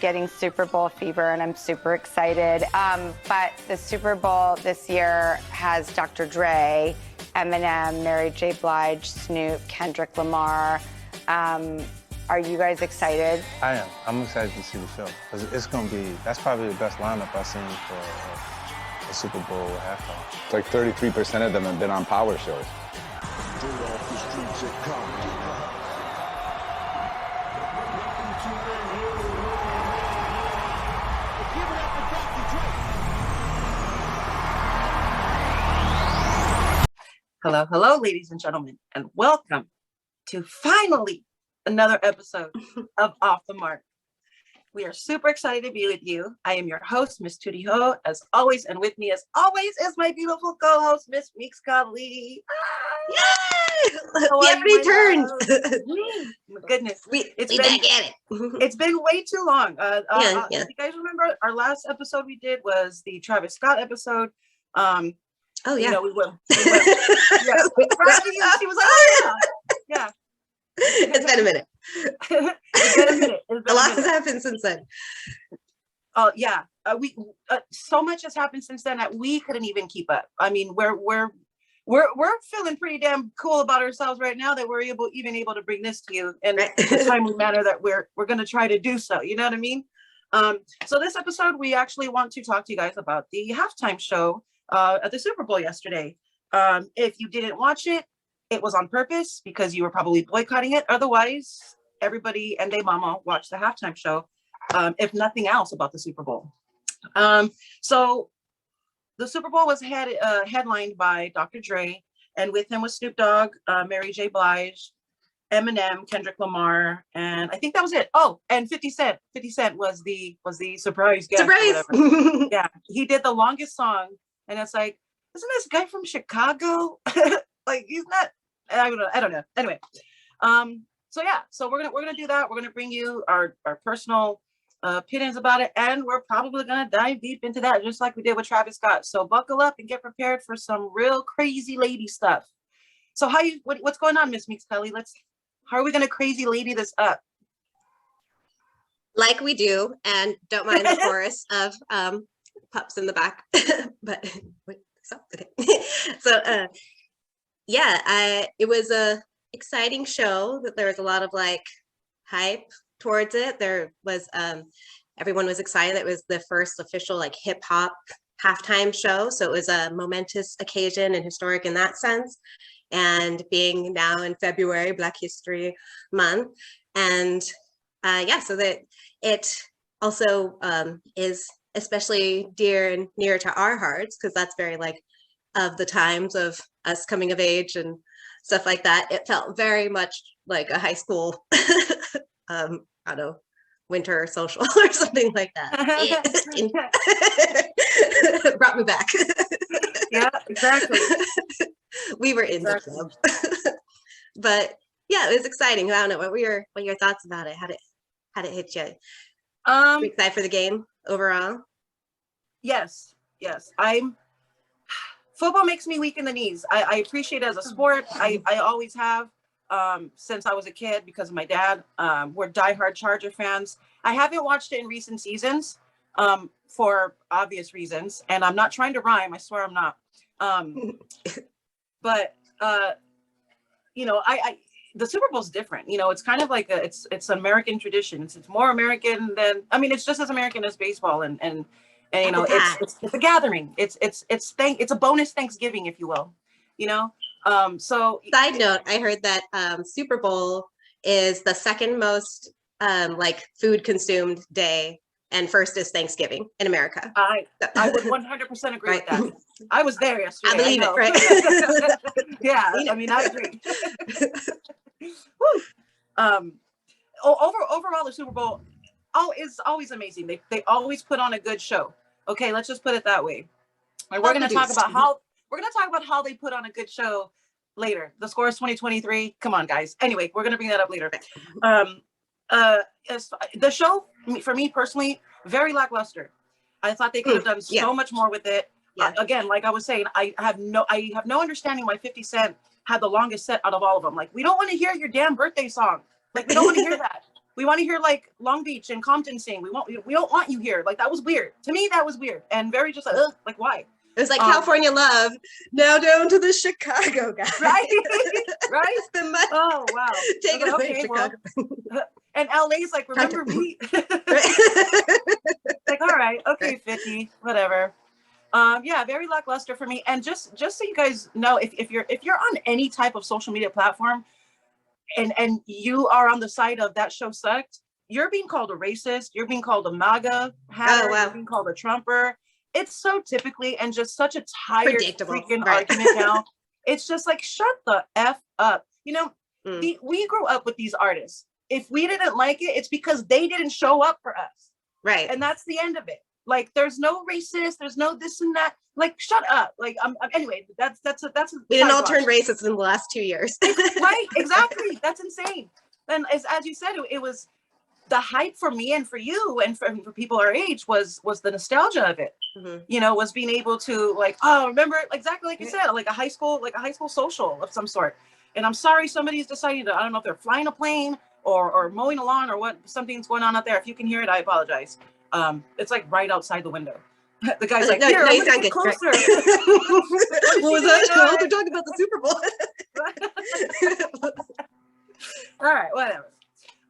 getting Super Bowl fever, and I'm super excited. But the Super Bowl this year has Dr. Dre, Eminem, Mary J. Blige, Snoop, Kendrick Lamar. Are you guys excited? I am. I'm excited to see the show. It's going to be, that's probably the best lineup I've seen for a Super Bowl halftime. It's like 33% of them have been on power shows. Hello, hello, ladies and gentlemen, and welcome to finally another episode of Off the Mark. We are super excited to be with you. I am your host, Miss Tootie Ho, as always, and with me, as always, is my beautiful co-host, Miss Meeks Kali. Yay! We have returned. My goodness, it's been back at it. It's been way too long. Yeah. If you guys remember, our last episode we did was the Travis Scott episode. Oh yeah, we will. Yeah, she was like, oh yeah. It's been a minute. A lot has happened since then. Oh yeah, we so much has happened since then that we couldn't even keep up. I mean, we're feeling pretty damn cool about ourselves right now that we're even able to bring this to you in the timely manner that we're going to try to do so. You know what I mean? So this episode, we actually want to talk to you guys about the halftime show at the Super Bowl yesterday. If you didn't watch it, it was on purpose because you were probably boycotting it. Otherwise, everybody and their mama watched the halftime show, if nothing else about the Super Bowl. So the Super Bowl was headlined by Dr. Dre, and with him was Snoop Dogg, Mary J. Blige, Eminem, Kendrick Lamar, and I think that was it. Oh, and 50 Cent. 50 Cent was the surprise guest. Surprise! Yeah, he did the longest song, and it's like, isn't this guy from Chicago? Like, he's not. I don't know. Anyway, so yeah, so we're gonna do that. We're gonna bring you our personal opinions about it, and we're probably gonna dive deep into that, just like we did with Travis Scott. So buckle up and get prepared for some real crazy lady stuff. So what's going on, Miss Meeks Kelly? How are we gonna crazy lady this up? Like we do, and don't mind the chorus of pups in the back. But wait, so okay. So yeah, it was a exciting show. That there was a lot of like hype towards it. There was everyone was excited. It was the first official like hip hop halftime show, so it was a momentous occasion and historic in that sense. And being now in February, Black History Month, and yeah, so that it also is especially dear and near to our hearts because that's very like of the times of us coming of age and stuff like that. It felt very much like a high school, I don't know, winter social or something like that. It brought me back. Yeah, exactly. We were in the club. But yeah, it was exciting. I don't know, what were your thoughts about it? How did it hit you? Are you excited for the game overall? Yes. Football makes me weak in the knees. I appreciate it as a sport. I always have since I was a kid because of my dad. We're diehard Charger fans. I haven't watched it in recent seasons for obvious reasons, and I'm not trying to rhyme. I swear I'm not. But you know, the Super Bowl's different. You know, it's kind of like it's an American tradition. It's more American than, I mean, it's just as American as baseball and you know, it's a gathering. It's a bonus Thanksgiving, if you will. You know. So side note, I heard that Super Bowl is the second most like food consumed day, and first is Thanksgiving in America. I would 100% agree with that. I was there yesterday. I believe it, right? Yeah, I mean, I agree. Overall, the Super Bowl is always amazing. They always put on a good show. Okay, let's just put it that way. And we're going to talk about how they put on a good show later. The score is 2023. Come on, guys. Anyway, we're going to bring that up later. The show, for me personally, very lackluster. I thought they could have done so much more with it. Yeah. Again, like I was saying, I have no understanding why 50 Cent had the longest set out of all of them. Like, we don't want to hear your damn birthday song. Like, we don't want to hear that. We want to hear like Long Beach and Compton sing. We don't want you here. Like that was weird. To me, that was weird and very just like, ugh, like why? It was like California Love, now down to the Chicago guy. Right? Right? The money. Oh wow. Take it away, Okay, Chicago. well, and LA's like, remember me? Like, all right, okay, 50, whatever. Yeah, very lackluster for me. And just so you guys know, if you're on any type of social media platform and you are on the side of that show sucked, you're being called a racist, you're being called a MAGA hatter, wow. you're being called a Trumper. It's so typically and just such a tired Predictable, freaking right. argument now. It's just like, shut the F up. You know, we grew up with these artists. If we didn't like it, it's because they didn't show up for us. Right. And that's the end of it. Like, there's no racist, there's no this and that. Like, shut up. Like, anyway, that's we didn't all turn racist in the last 2 years. Right, exactly. That's insane. And as you said, it was the hype for me and for you and for people our age was the nostalgia of it. You know, was being able to like, oh, remember, exactly like you said, like a high school social of some sort. And I'm sorry somebody's deciding to, I don't know if they're flying a plane or mowing a lawn or what, something's going on out there. If you can hear it, I apologize. It's like right outside the window. The guy's like, here, I'm gonna get closer. What was that? Oh, they're talking about the Super Bowl. All right, whatever.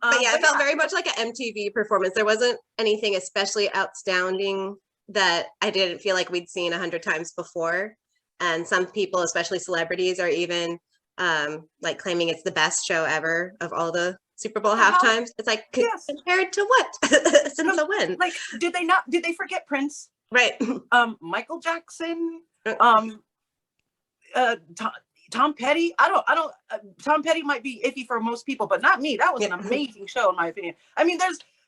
But yeah, it felt very much like an MTV performance. There wasn't anything especially outstanding that I didn't feel like we'd seen 100 times before. And some people, especially celebrities, are even like claiming it's the best show ever of all the Super Bowl halftimes. It's like, compared to what? Since when? Like, did they forget Prince? Right. Michael Jackson, Tom Petty. Tom Petty might be iffy for most people, but not me. That was an amazing show, in my opinion. I mean,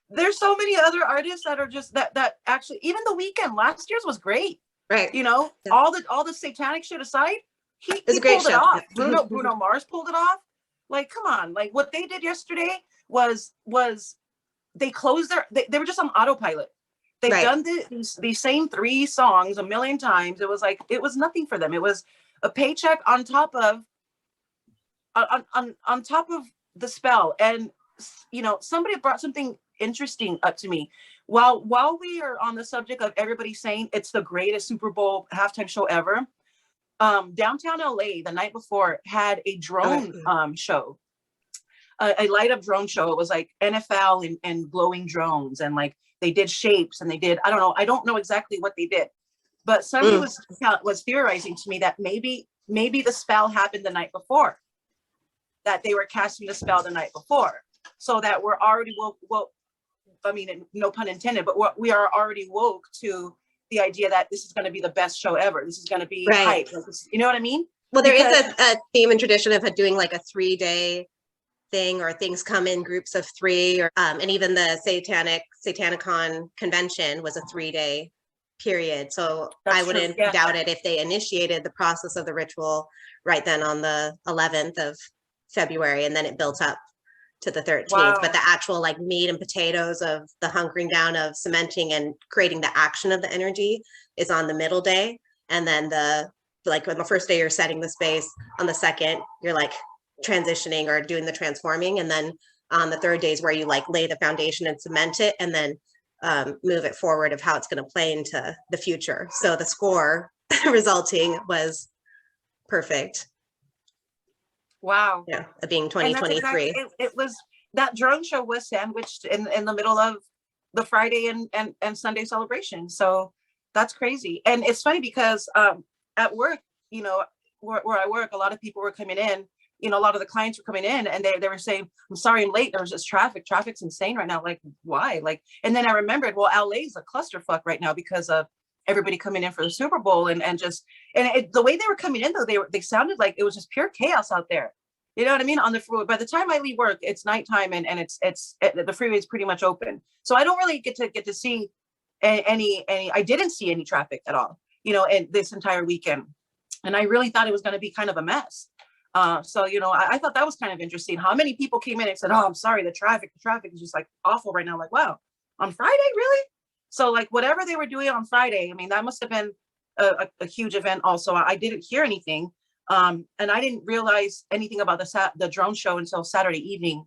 there's so many other artists that are just that actually, even The Weeknd, last year's was great. Right. You know, all the satanic shit aside, he pulled it off. Bruno Mars pulled it off. Like, come on. Like, what they did yesterday was they closed they were just on autopilot. They've done these same 3 songs a million times. It was like, it was nothing for them. It was a paycheck on top of on top of the spell. And you know, somebody brought something interesting up to me. While we are on the subject of everybody saying it's the greatest Super Bowl halftime show ever, downtown LA the night before had a drone show, a light up drone show. It was like NFL and glowing drones, and like they did shapes and they did, I don't know exactly what they did, but somebody was theorizing to me that maybe the spell happened the night before, that they were casting the spell the night before, so that we're already woke. I mean, no pun intended, but we are already woke to the idea that this is going to be the best show ever. This is going to be hype. Like this, you know what I mean? Well, there is a theme and tradition of doing like a 3-day thing, or things come in groups of 3, or and even the Satanicon convention was a 3-day period. So I wouldn't doubt it if they initiated the process of the ritual right then on the 11th of February, and then it built up to the 13th. Wow. But the actual like meat and potatoes of the hunkering down of cementing and creating the action of the energy is on the middle day. And then on the first day you're setting the space, on the second you're like transitioning or doing the transforming, and then on the third day is where you like lay the foundation and cement it, and then move it forward of how it's going to play into the future. So the score resulting was perfect. Wow. Yeah, being 2023. It was, that drone show was sandwiched in the middle of the Friday and Sunday celebration. So that's crazy. And it's funny because at work, you know, where I work, a lot of people were coming in, you know, a lot of the clients were coming in, and they were saying, I'm sorry I'm late. There was just traffic's insane right now. Like, why? Like, and then I remembered, well, LA is a clusterfuck right now because of everybody coming in for the Super Bowl, and the way they were coming in though, they sounded like it was just pure chaos out there. You know what I mean? On the freeway. By the time I leave work, it's nighttime, and the freeway is pretty much open. So I don't really get to see any. I didn't see any traffic at all, you know, and this entire weekend, and I really thought it was going to be kind of a mess. So you know, I thought that was kind of interesting. How many people came in and said, "Oh, I'm sorry, the traffic is just like awful right now." Like, wow, on Friday, really? So like whatever they were doing on Friday, I mean, that must have been a huge event. Also, I didn't hear anything. And I didn't realize anything about the drone show until Saturday evening.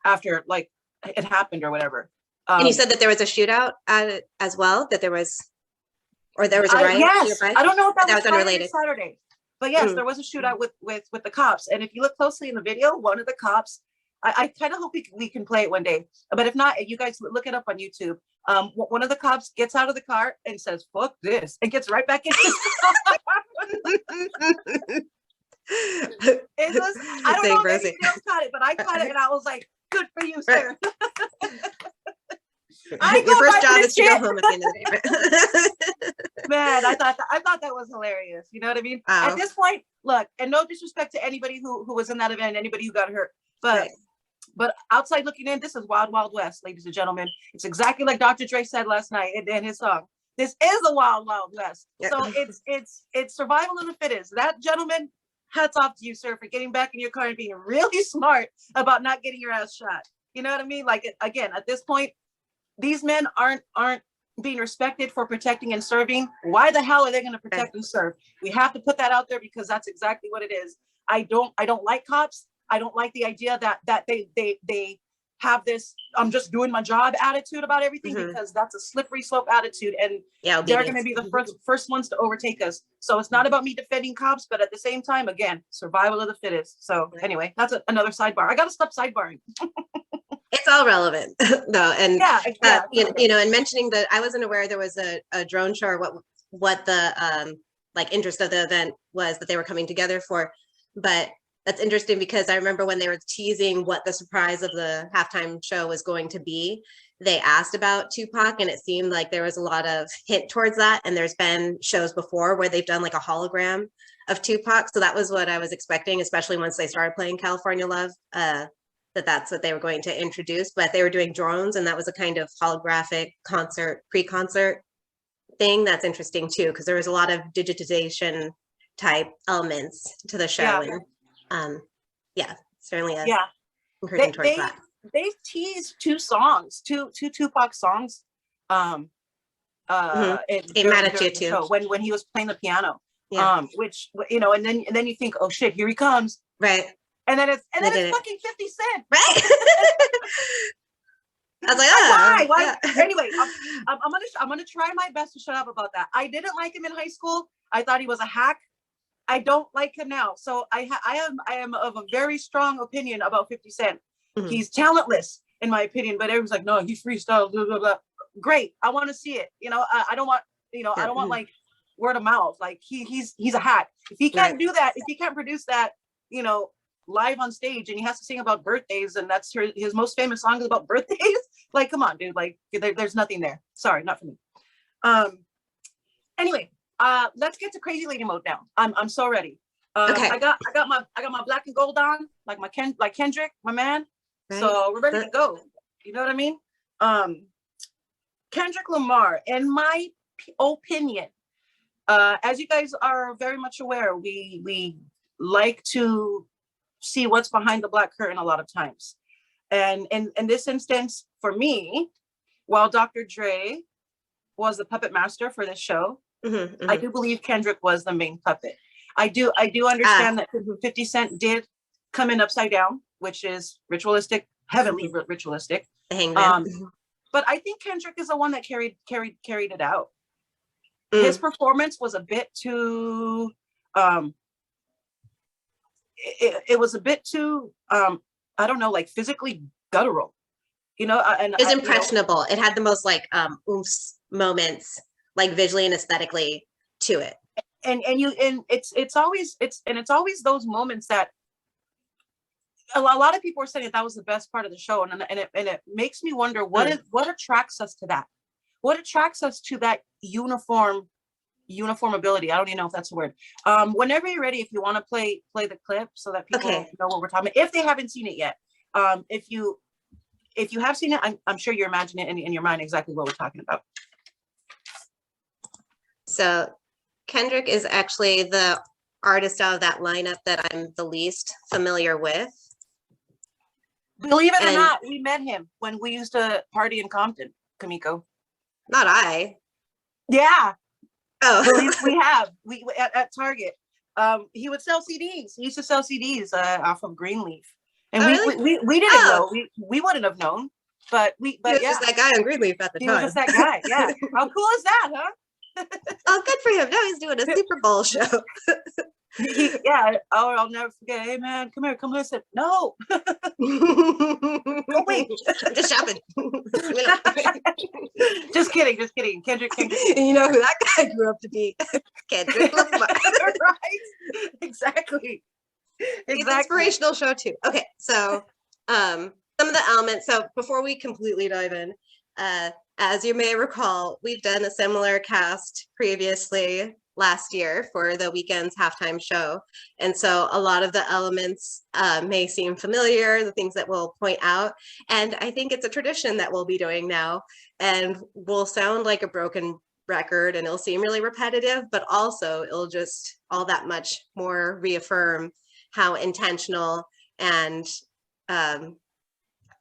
after like it happened or whatever. And you said that there was a shootout as well, that there was, or there was a riot yes, nearby? I don't know if that was Friday or unrelated Saturday, but yes, Mm. there was a shootout with the cops. And if you look closely in the video, one of the cops, I kind of hope we can play it one day, but if not, you guys look it up on YouTube. One of the cops gets out of the car and says, "Fuck this," and gets right back in his car. It was, I don't know if anybody else caught it, but I caught it and I was like, "Good for you, sir." Your first job is to go home at the end of the day. Man, I thought that was hilarious. You know what I mean? Wow. At this point, look, and no disrespect to anybody who was in that event, anybody who got hurt, but Right. but outside looking in, this is Wild Wild West, ladies and gentlemen. It's exactly like Dr. Dre said last night in his song. This is a Wild Wild West. Yeah. So it's survival of the fittest. That gentleman, hats off to you, sir, for getting back in your car and being really smart about not getting your ass shot. You know what I mean? Like, again, at this point, these men aren't being respected for protecting and serving. Why the hell are they going to protect and serve? We have to put that out there because that's exactly what it is. I don't like cops. I don't like the idea that they have this "I'm just doing my job" attitude about everything, because that's a slippery slope attitude, and they're going to be the first ones to overtake us. So it's not about me defending cops, but at the same time, again, survival of the fittest. So anyway, that's another sidebar. I got to stop sidebarring. It's all relevant though, and you know, and mentioning that I wasn't aware there was a drone show, or what the like interest of the event was that they were coming together for. But that's interesting because I remember when they were teasing what the surprise of the halftime show was going to be, they asked about Tupac, and it seemed like there was a lot of hint towards that. And there's been shows before where they've done like a hologram of Tupac, so that was what I was expecting, especially once they started playing California Love. That's what they were going to introduce, but they were doing drones, and that was a kind of holographic pre-concert thing. That's interesting too, because there was a lot of digitization type elements to the show. And certainly encouraging towards that. They've teased two Tupac songs. Mad at You too. When he was playing the piano. Which, you know, and then you think, oh shit, here he comes. Right. And then it's fucking 50 Cent. Right. I was like, why? Yeah. Anyway, I'm gonna try my best to shut up about that. I didn't like him in high school. I thought he was a hack. I don't like him now. So I am of a very strong opinion about 50 Cent. Mm-hmm. He's talentless in my opinion, but everyone's like, no, he freestyle, blah, blah, blah. Great. I want to see it. You know, I don't want, I don't want like word of mouth. Like he's a hack. If he can't do that, if he can't produce that, live on stage, and he has to sing about birthdays, and that's his most famous song is about birthdays. Like, come on, dude. Like, there's nothing there. Sorry, not for me. Anyway, let's get to crazy lady mode now. I'm so ready. Okay. I got my black and gold on, like Kendrick, my man. Right. So we're ready to go. You know what I mean? Kendrick Lamar, in my opinion, as you guys are very much aware, we like to see what's behind the black curtain a lot of times. And in this instance, for me, while Dr. Dre was the puppet master for this show, I do believe Kendrick was the main puppet. I do understand that 50 Cent did come in upside down, which is ritualistic, heavily ritualistic. But I think Kendrick is the one that carried it out. His performance was a bit too it was a bit too I don't know, like physically guttural, and it's impressionable. It had the most like oomph moments, like visually and aesthetically to it. And it's always those moments that a lot of people are saying that was the best part of the show, and it makes me wonder what attracts us to that. What attracts us to that uniform ability? I don't even know if that's a word. Whenever you're ready, if you want to play the clip so that people know what we're talking about, if they haven't seen it yet. If you have seen it, I'm sure you're imagining in your mind exactly what we're talking about. So Kendrick is actually the artist out of that lineup that I'm the least familiar with. Believe it or not, we met him when we used to party in Compton, Kamiko. Not I. Yeah. Oh. we have. We at Target. He would sell CDs. He used to sell CDs off of Greenleaf. And Oh, we, really? we didn't Oh. know. We wouldn't have known. But He was yeah, just that guy on Greenleaf at the he time. was just that guy. Yeah. How cool is that, huh? Oh, good for him. Now he's doing a Super Bowl show. Yeah. Oh, I'll never forget. Hey man, come here, come listen. No. Oh, wait. I'm just shopping. Just kidding, just kidding. Kendrick. You know who that guy grew up to be? Kendrick Lamar. Right? Exactly. It's an inspirational show too. Okay, so some of the elements. So before we completely dive in, as you may recall, we've done a similar cast previously last year for the weekend's halftime show. And so a lot of the elements may seem familiar, the things that we'll point out. And I think it's a tradition that we'll be doing now, and will sound like a broken record and it'll seem really repetitive, but also it'll just all that much more reaffirm how intentional and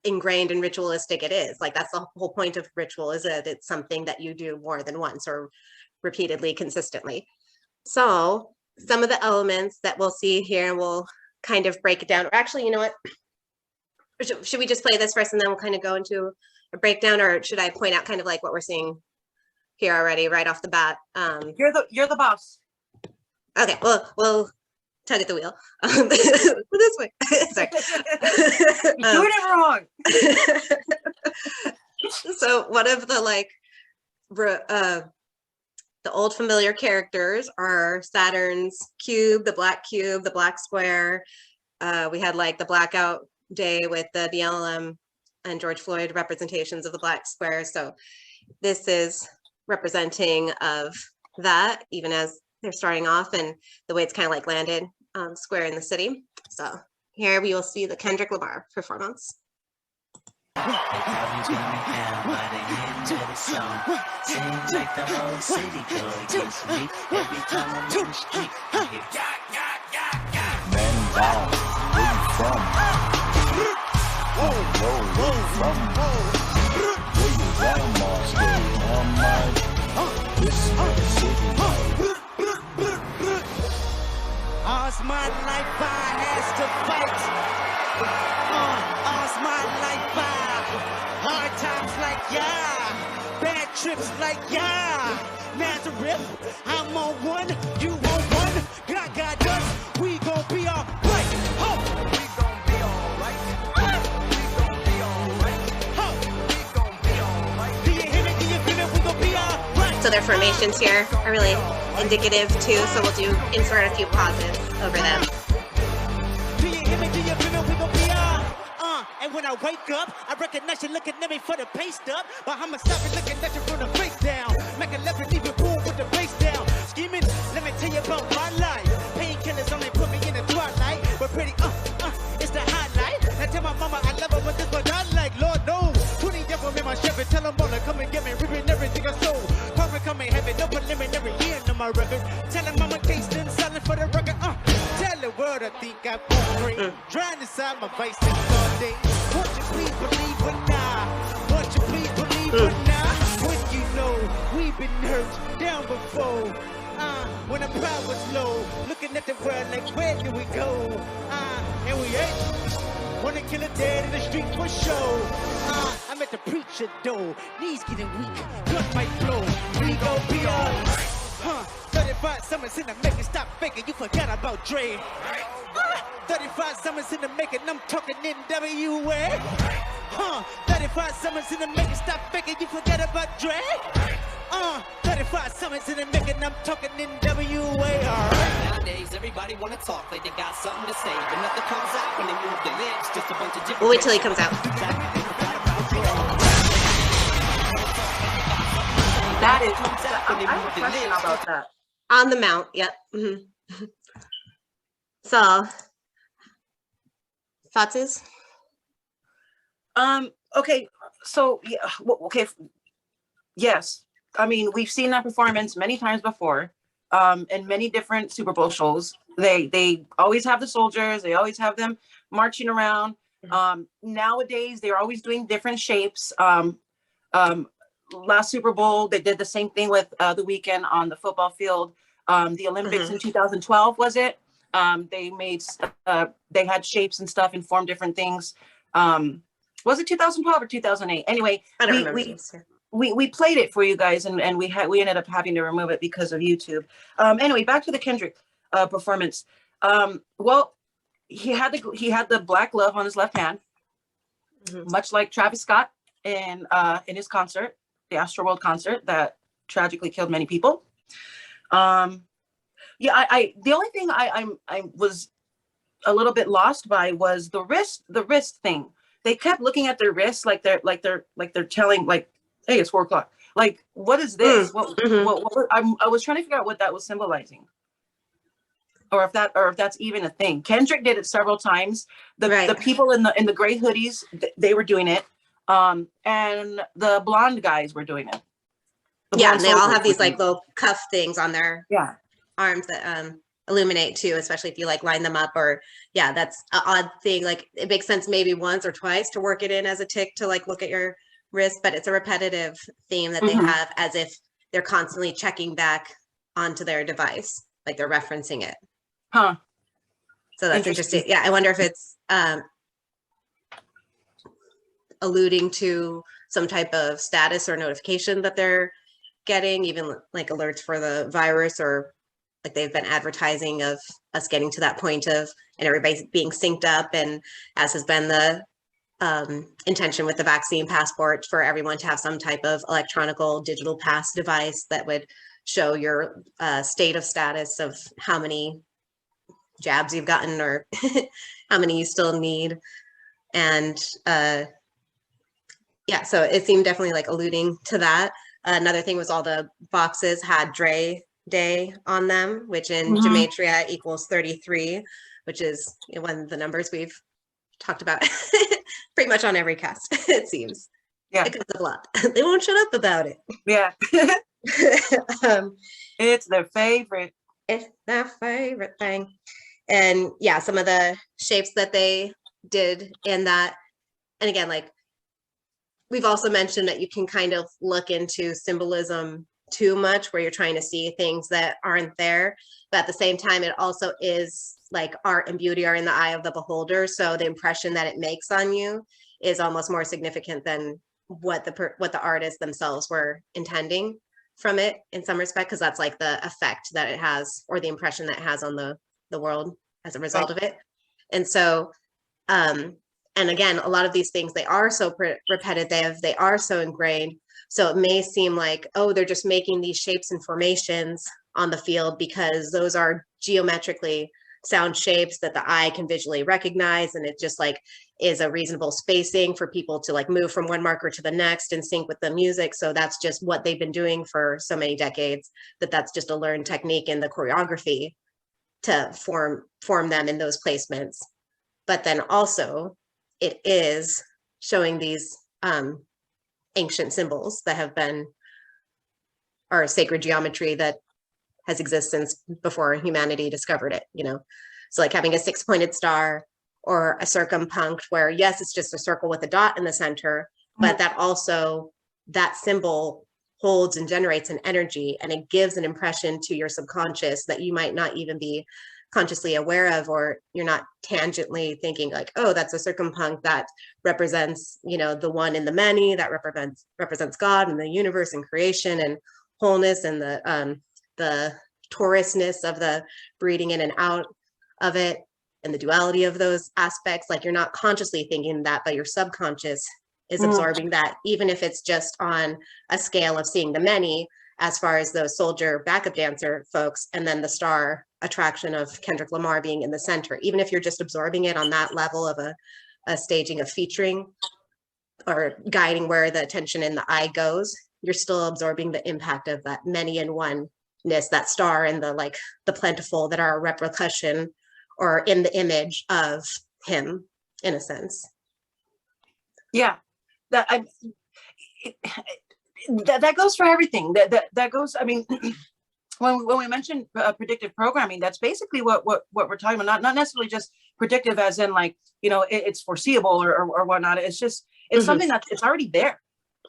ingrained and ritualistic it is. Like, that's the whole point of ritual, is that it's something that you do more than once or repeatedly, consistently. So some of the elements that we'll see here, we'll kind of break it down. Or actually, you know what? Should we just play this first and then we'll kind of go into a breakdown, or should I point out kind of like what we're seeing here already right off the bat? You're the boss. Okay, well, we'll tug at the wheel. This way. Sorry. Doing it wrong. So one of the like the old familiar characters are Saturn's cube, the black square. We had like the blackout day with the BLM and George Floyd representations of the black square. So this is representing of that, even as they're starting off, and the way it's kind of like landed square in the city. So here we will see the Kendrick Lamar performance. Seems like the whole city go against me every time I'm in the street. I hear Men down, where you from? Where you from? Where your grandma stay? I'm like, this is the city. all's my life I has to fight. All's my life I hard times like yeah, bad trips like yeah. Nazareth, I'm on one, you on one. God got us, we gon' be alright. Ho! We gon' be alright. We gon' be alright. Ho! We gon' be alright. Do you hear me? Do you feel it? We gon' be alright. So their formations here are really indicative too, so we'll do insert a few pauses over them. Do you hear me? Do you feel it? We gon' be alright. And when I wake up, I recognize you looking at me for the pay stub, but I'ma stop and looking at you from the face down. Make a left and leave it boom with the face down. Scheming, let me tell you about my life. Painkillers only put me in the twilight, but pretty it's the highlight. I tell my mama I love her, but this what I like. Lord knows, 20 years old in my Chevy, tell them all to come and get me, ripping everything I sold. Come and come and have it, no preliminary year in my record. Tell them mama tasting selling for the record. Tell the world I think I'm great. Trying to side my vice all day. Won't you please believe when won't you please believe when you know we've been hurt down before. When the pride was low, looking at the world like where do we go? And we ain't wanna kill a dead in the street for show. I'm at the preacher door, knees getting weak, blood might flow. We gon' be alright. 35 summers in the making, stop faking, you forgot about Dre. 35 summers in the making, I'm talking NWA. 35 summers in the making, stop faking, you forgot about Dre. 35 summers in the making, I'm talking NWA. Nowadays, everybody wanna talk like they got something to say, but nothing comes out when they move their lips. Just a bunch of different. We'll wait till he comes out. That is, I have a question about that. On the mount, yep. Mm-hmm. So, thoughts is? Okay, so yeah, okay, yes. I mean, we've seen that performance many times before, in many different Super Bowl shows. They always have the soldiers. They always have them marching around. Nowadays, they're always doing different shapes. Last Super Bowl, they did the same thing with the weekend on the football field. The Olympics in 2012, was it? They made, they had shapes and stuff and formed different things. Was it 2012 or 2008? Anyway, I don't remember this, yeah. we played it for you guys, and we ended up having to remove it because of YouTube. Anyway, back to the Kendrick performance. Well, he had the black glove on his left hand, much like Travis Scott in his concert, the Astroworld concert that tragically killed many people. Yeah, I the only thing I was a little bit lost by was the wrist thing. They kept looking at their wrists like they're telling, like, hey, it's 4 o'clock. Like, what is this? What I was trying to figure out what that was symbolizing, or if that's even a thing. Kendrick did it several times. The people in the gray hoodies, they were doing it, and the blonde guys were doing it. Yeah, and they all have these like little cuff things on their yeah arms that illuminate too, especially if you like line them up. Or yeah, that's an odd thing. Like, it makes sense maybe once or twice to work it in as a tick to like look at your wrist, but it's a repetitive theme that they have, as if they're constantly checking back onto their device, like they're referencing it. Huh. So that's interesting. Yeah, I wonder if it's alluding to some type of status or notification that they're getting, even like alerts for the virus, or like they've been advertising of us getting to that point of, and everybody's being synced up, and as has been the intention with the vaccine passport, for everyone to have some type of electronical digital pass device that would show your state of status of how many jabs you've gotten, or how many you still need. And yeah, so it seemed definitely like alluding to that. Another thing was all the boxes had Dre Day on them, which in gematria equals 33, which is one of the numbers we've talked about pretty much on every cast, it seems. Yeah, it comes up a lot. They won't shut up about it. Yeah. It's their favorite. It's their favorite thing. And yeah, some of the shapes that they did in that, and again, like we've also mentioned that you can kind of look into symbolism too much, where you're trying to see things that aren't there, but at the same time, it also is like art and beauty are in the eye of the beholder. So the impression that it makes on you is almost more significant than what the artists themselves were intending from it in some respect, because that's like the effect that it has, or the impression that it has on the world as a result of it. And so and again, a lot of these things, they are so repetitive, they are so ingrained. So it may seem like, oh, they're just making these shapes and formations on the field because those are geometrically sound shapes that the eye can visually recognize, and it just like is a reasonable spacing for people to like move from one marker to the next and sync with the music. So that's just what they've been doing for so many decades, that's just a learned technique in the choreography to form them in those placements. But then also it is showing these ancient symbols that have been, or sacred geometry that has existed since before humanity discovered it, you know? So like having a 6-pointed star or a circumpunct, where yes, it's just a circle with a dot in the center, but that also, that symbol holds and generates an energy, and it gives an impression to your subconscious that you might not even be consciously aware of, or you're not tangentially thinking like, oh, that's a circumpunct that represents, you know, the one in the many, that represents God and the universe and creation and wholeness, and the torousness of the breathing in and out of it, and the duality of those aspects. Like, you're not consciously thinking that, but your subconscious is absorbing that, even if it's just on a scale of seeing the many, as far as those soldier backup dancer folks, and then the star attraction of Kendrick Lamar being in the center. Even if you're just absorbing it on that level of a staging of featuring or guiding where the attention in the eye goes, you're still absorbing the impact of that many in oneness, that star and the plentiful that are a repercussion or in the image of him, in a sense. Yeah, that goes for everything. That goes. I mean, when we mention predictive programming, that's basically what we're talking about. Not necessarily just predictive, as in like, you know, it's foreseeable or whatnot. It's just something that it's already there.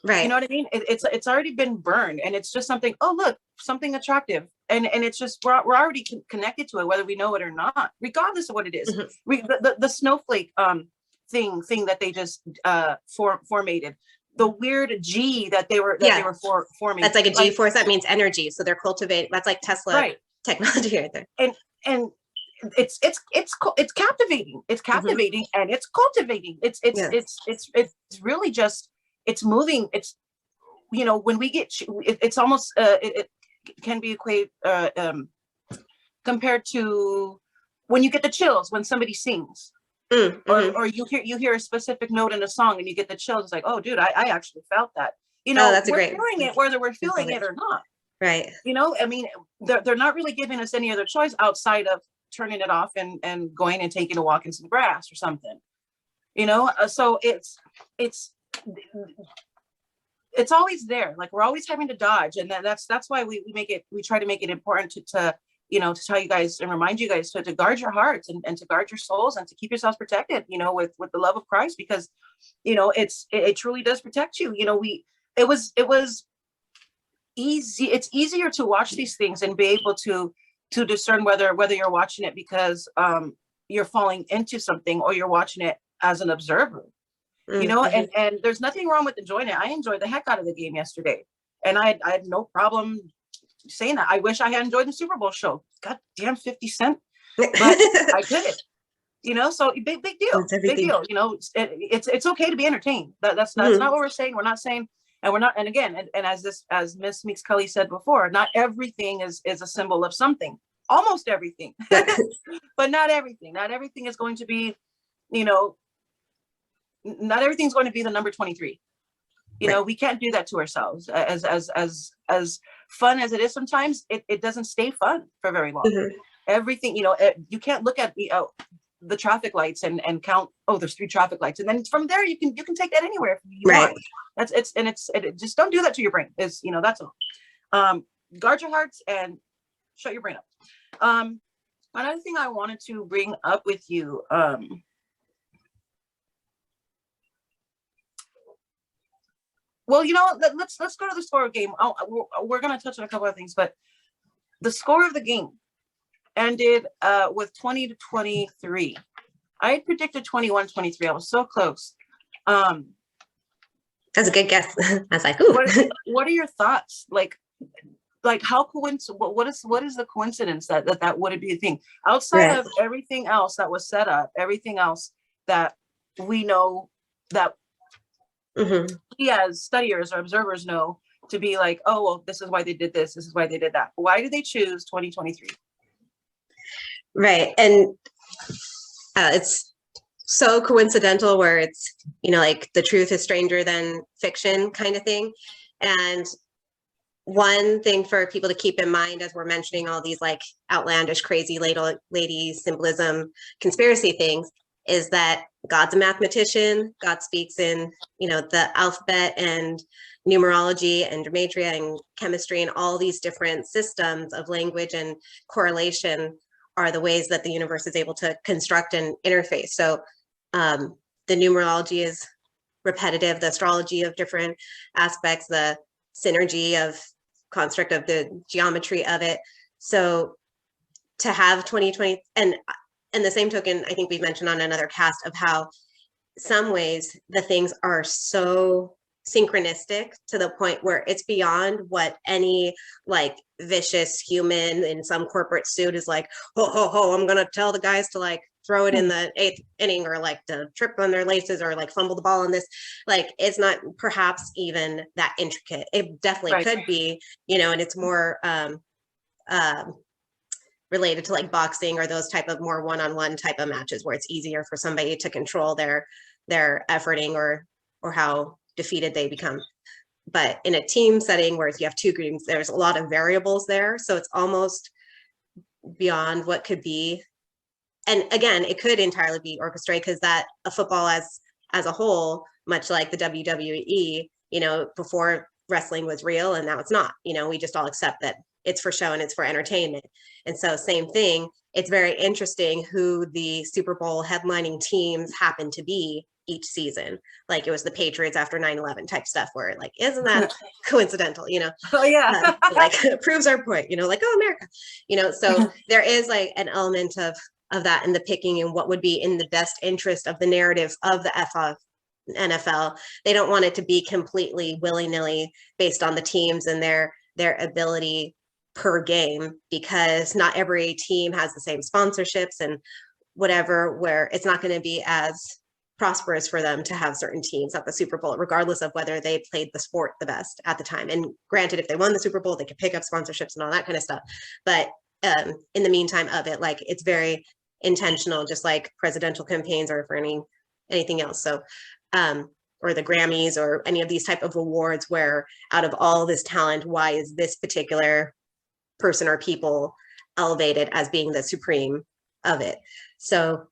Right. You know what I mean? It's already been burned, and it's just something. Oh, look, something attractive, and it's just we're already connected to it, whether we know it or not, regardless of what it is. Mhm. The snowflake thing that they just formated, the weird G that they were forming. That's like a G force. That means energy. So they're cultivating. That's like Tesla technology right there. And it's captivating. It's captivating, and it's cultivating. It's really just, it's moving. It's, when we get, it's almost it can be equated compared to when you get the chills when somebody sings. Or you hear a specific note in a song and you get the chills. It's like, oh, dude, I actually felt that. That's we're feeling it whether we're feeling it or not. Right. I mean, they're not really giving us any other choice outside of turning it off and going and taking a walk in some grass or something. So it's always there. Like, we're always having to dodge, and that's why we try to make it important to to tell you guys and remind you guys to guard your hearts and to guard your souls and to keep yourselves protected, with the love of Christ, because, it truly does protect you. It was easy. It's easier to watch these things and be able to discern whether you're watching it because you're falling into something, or you're watching it as an observer, and there's nothing wrong with enjoying it. I enjoyed the heck out of the game yesterday, and I had no problem saying that. I wish I had enjoyed the Super Bowl show. God damn 50 Cent. But I did it. So big deal. Big deal. It's okay to be entertained. That's not what we're saying. We're not saying, and we're not, and again, and as Miss Meeks Kelly said before, not everything is a symbol of something. Almost everything. But not everything. Not everything is going to be, not everything's going to be the number 23. We can't do that to ourselves. As fun as it is, sometimes it doesn't stay fun for very long. Everything, you can't look at the traffic lights and count, oh, there's 3 traffic lights, and then from there you can take that anywhere if you want. It just don't do that to your brain. Is that's all. Guard your hearts and shut your brain up. Another thing I wanted to bring up with you, well, let's go to the score of the game. We're going to touch on a couple of things, but the score of the game ended with 20-23. I had predicted 21-23. I was so close. That's a good guess. I was like, ooh. What are your thoughts? Like how coincidence? What is the coincidence that would be a thing outside of everything else that was set up, everything else that we know that we as studiers or observers know to be like, oh, well, this is why they did this. This is why they did that. Why did they choose 2023? Right. And it's so coincidental where it's, like the truth is stranger than fiction kind of thing. And one thing for people to keep in mind as we're mentioning all these like outlandish, crazy lady symbolism, conspiracy things, is that God's a mathematician. God speaks in, the alphabet and numerology and gematria and chemistry, and all these different systems of language and correlation are the ways that the universe is able to construct and interface. So the numerology is repetitive, the astrology of different aspects, the synergy of construct of the geometry of it. So to have 2020, and the same token, I think we've mentioned on another cast of how some ways the things are so synchronistic to the point where it's beyond what any like vicious human in some corporate suit is like, I'm gonna tell the guys to like throw it in the 8th inning, or like to trip on their laces, or like fumble the ball on this. Like, it's not perhaps even that intricate. It definitely could be, and it's more related to like boxing or those type of more one-on-one type of matches where it's easier for somebody to control their efforting or how defeated they become. But in a team setting where you have 2 groups, there's a lot of variables there. So it's almost beyond what could be. And again, it could entirely be orchestrated, because that a football as a whole, much like the WWE, before wrestling was real and now it's not, we just all accept that it's for show and it's for entertainment. And so same thing, it's very interesting who the Super Bowl headlining teams happen to be each season. Like it was the Patriots after 9/11 type stuff where like, isn't that coincidental, you know? Oh yeah. Like proves our point, you know, like, oh, America, you know, so there is like an element of that in the picking and what would be in the best interest of the narrative of the NFL. They don't want it to be completely willy-nilly based on the teams and their ability per game, because not every team has the same sponsorships and whatever, where it's not going to be as prosperous for them to have certain teams at the Super Bowl, regardless of whether they played the sport the best at the time. And granted, if they won the Super Bowl, they could pick up sponsorships and all that kind of stuff. But in the meantime of it, like it's very intentional, just like presidential campaigns or for anything else. So or the Grammys or any of these type of awards where out of all this talent, why is this particular person or people elevated as being the supreme of it? So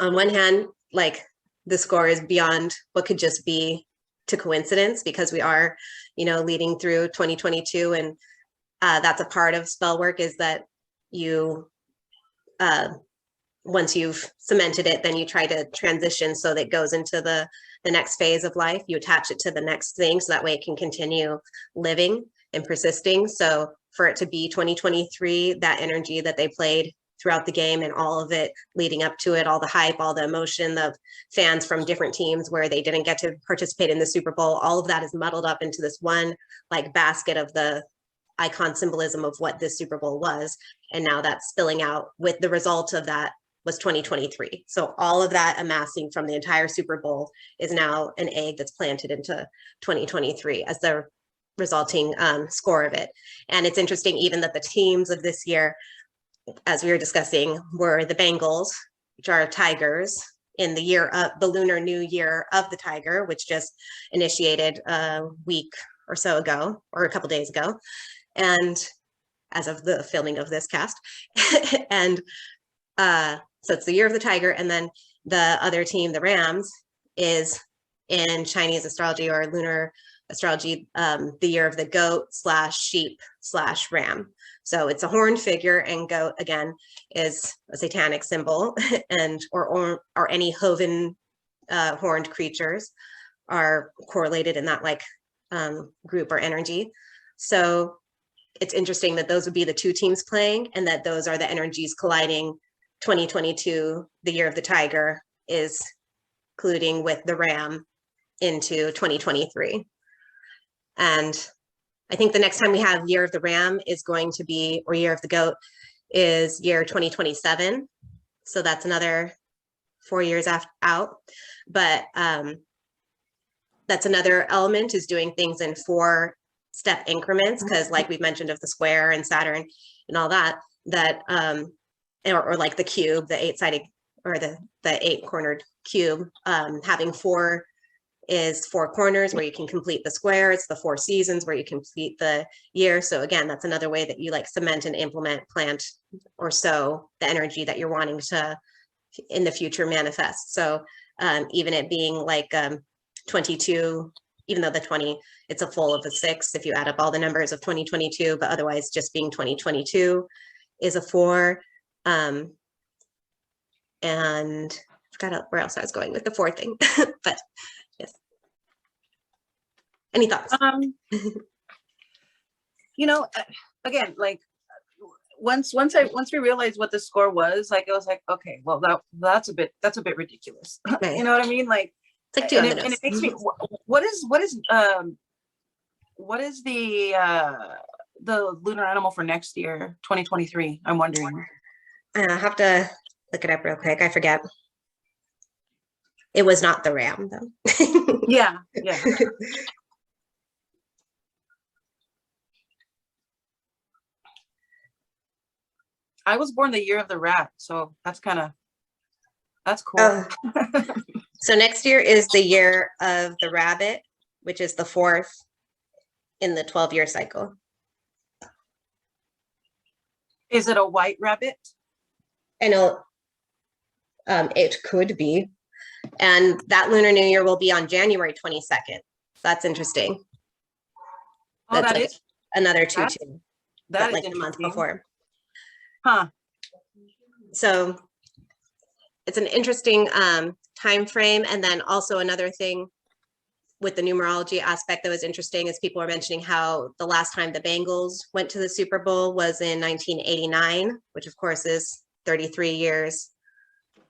on one hand, like the score is beyond what could just be to coincidence, because we are, you know, leading through 2022. And that's a part of spell work, is that you once you've cemented it, then you try to transition so that it goes into the next phase of life. You attach it to the next thing so that way it can continue living and persisting. So for it to be 2023, that energy that they played throughout the game and all of it leading up to it, all the hype, all the emotion of fans from different teams where they didn't get to participate in the Super Bowl, all of that is muddled up into this one like basket of the icon symbolism of what this Super Bowl was. And now that's spilling out with the result of that was 2023. So all of that amassing from the entire Super Bowl is now an egg that's planted into 2023 as the resulting score of it. And it's interesting even that the teams of this year, as we were discussing, were the Bengals, which are tigers, in the year of the Lunar New Year of the Tiger, which just initiated a week or so ago, or a couple days ago. And as of the filming of this cast, and so it's the year of the tiger. And then the other team, the Rams, is in Chinese astrology or lunar astrology, the year of the goat / sheep / ram. So it's a horned figure, and goat again is a satanic symbol, and or any hoven horned creatures are correlated in that like group or energy. So it's interesting that those would be the two teams playing, and that those are the energies colliding. 2022, the year of the tiger, is colluding with the ram into 2023. And I think the next time we have year of the ram is going to be, or year of the goat, is year 2027. So that's another 4 years out. But that's another element, is doing things in 4-step increments, because like we've mentioned of the square and Saturn and all that, that or like the cube, the 8-sided or the 8-cornered cube, having 4 is 4 corners where you can complete the square. It's the 4 seasons where you complete the year. So again, that's another way that you like cement and implement, plant or sow the energy that you're wanting to in the future manifest. So even it being like 22, even though the 20, it's a full of a 6 if you add up all the numbers of 2022, but otherwise just being 2022 is a 4. And I forgot where else I was going with the 4 thing, but yes. Any thoughts? You know, again, like once we realized what the score was, like, I was like, okay, well, that's a bit ridiculous. Okay. You know what I mean? Like, It's like 2 on the and nose. it makes me, what is the lunar animal for next year, 2023? I'm wondering. I have to look it up real quick. I forget. It was not the ram though. Yeah. I was born the year of the rat, so that's cool. So next year is the year of the rabbit, which is the 4th in the 12-year cycle. Is it a white rabbit? I know it could be. And that Lunar New Year will be on January 22nd. That's interesting. Oh, That's that like is another 2-2. that is like a month before. Huh. So it's an interesting time frame. And then also another thing with the numerology aspect that was interesting is people were mentioning how the last time the Bengals went to the Super Bowl was in 1989, which of course is 33 years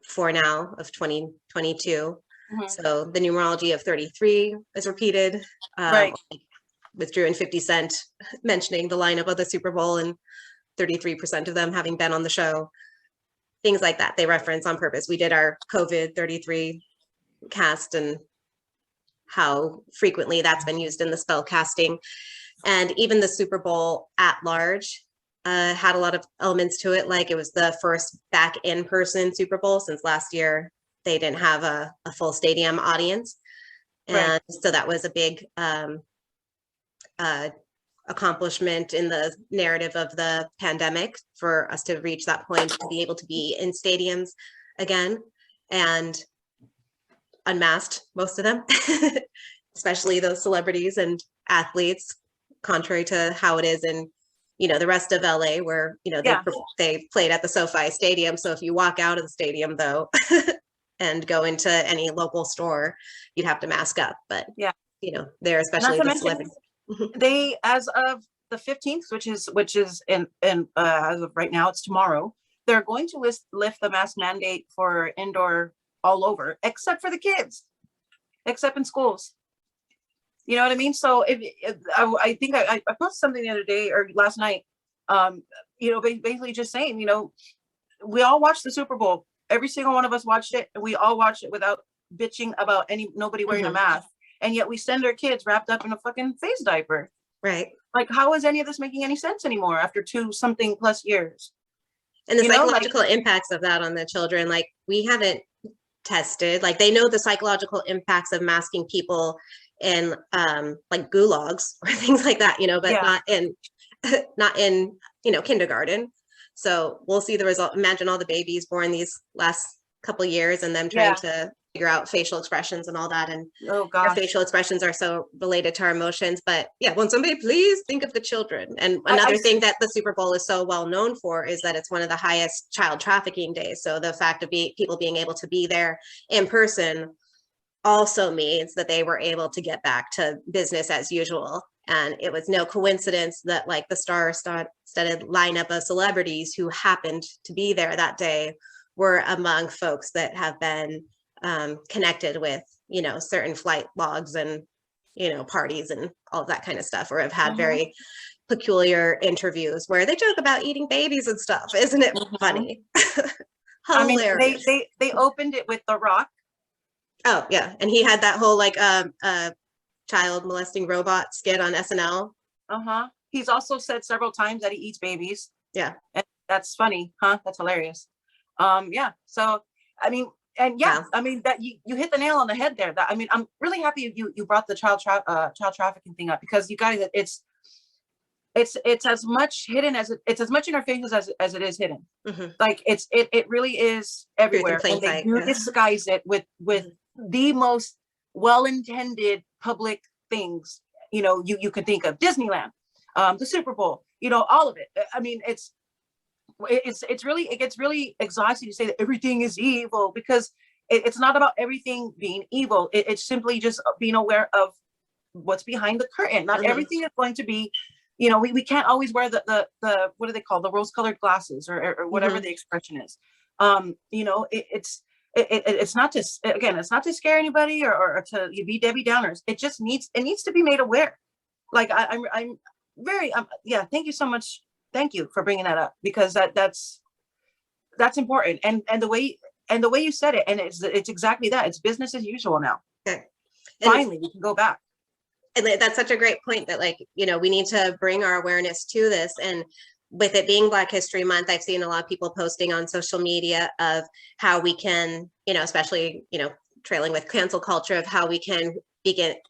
for now of 2022. So the numerology of 33 is repeated. Right. With Drew and 50 Cent mentioning the lineup of the Super Bowl and 33% of them having been on the show. Things like that they reference on purpose. We did our COVID 33 cast and how frequently that's been used in the spell casting. And even the Super Bowl at large had a lot of elements to it. Like it was the first back in-person Super Bowl since last year. They didn't have a full stadium audience. And so that was a big accomplishment in the narrative of the pandemic for us to reach that point, to be able to be in stadiums again and unmasked, most of them, especially those celebrities and athletes, contrary to how it is in, you know, the rest of LA where, you know, they played at the SoFi Stadium. So if you walk out of the stadium though, and go into any local store, you'd have to mask up. But you know, they're especially the celebrities. They, as of the 15th, which is in as of right now, it's tomorrow, they're going to lift the mask mandate for indoor all over, except for the kids, except in schools. You know what I mean? So I think I posted something the other day or last night, you know, basically just saying, you know, we all watched the Super Bowl. Every single one of us watched it, and we all watched it without bitching about nobody wearing a mask. And yet we send our kids wrapped up in a fucking face diaper. Right. Like, how is any of this making any sense anymore after 2-something plus years? And the psychological impacts of that on the children, like we haven't tested, like they know the psychological impacts of masking people in like gulags or things like that, you know, but not in, you know, kindergarten. So we'll see the result. Imagine all the babies born these last couple of years and them trying to figure out facial expressions and all that. And our facial expressions are so related to our emotions. But yeah, when somebody please think of the children. And another thing that the Super Bowl is so well known for is that it's one of the highest child trafficking days. So the fact of people being able to be there in person also means that they were able to get back to business as usual. And it was no coincidence that like the star-studded lineup of celebrities who happened to be there that day were among folks that have been connected with, you know, certain flight logs and, you know, parties and all of that kind of stuff, or have had very peculiar interviews where they joke about eating babies and stuff. Isn't it funny? Hilarious. I mean, they opened it with The Rock. Oh yeah, and he had that whole like child molesting robot skit on SNL. He's also said several times that he eats babies. Yeah, and that's funny, huh? That's hilarious. Yeah. So I mean, and I mean that you hit the nail on the head there. That I mean, I'm really happy you brought the child trafficking thing up, because you guys, it's as much hidden as it's as much in our faces as it is hidden. Like it really is everywhere, and they disguise it with the most well-intended public things, you know, you can think of. Disneyland, the Super Bowl, you know, all of it. I mean, it gets really exhausting to say that everything is evil, because it's not about everything being evil. It's simply just being aware of what's behind the curtain. Not everything is going to be, you know, we can't always wear the what do they call, the rose-colored glasses or whatever the expression is. You know, it's not to, again, it's not to scare anybody or to be Debbie Downers. It just needs to be made aware. Like I'm very yeah. Thank you so much. Thank you for bringing that up, because that's important. And the way you said it, and it's exactly that. It's business as usual now. Okay. Finally, we can go back. And that's such a great point that, like, you know, we need to bring our awareness to this. And with it being Black History Month, I've seen a lot of people posting on social media of how we can, you know, especially, you know, trailing with cancel culture, of how we can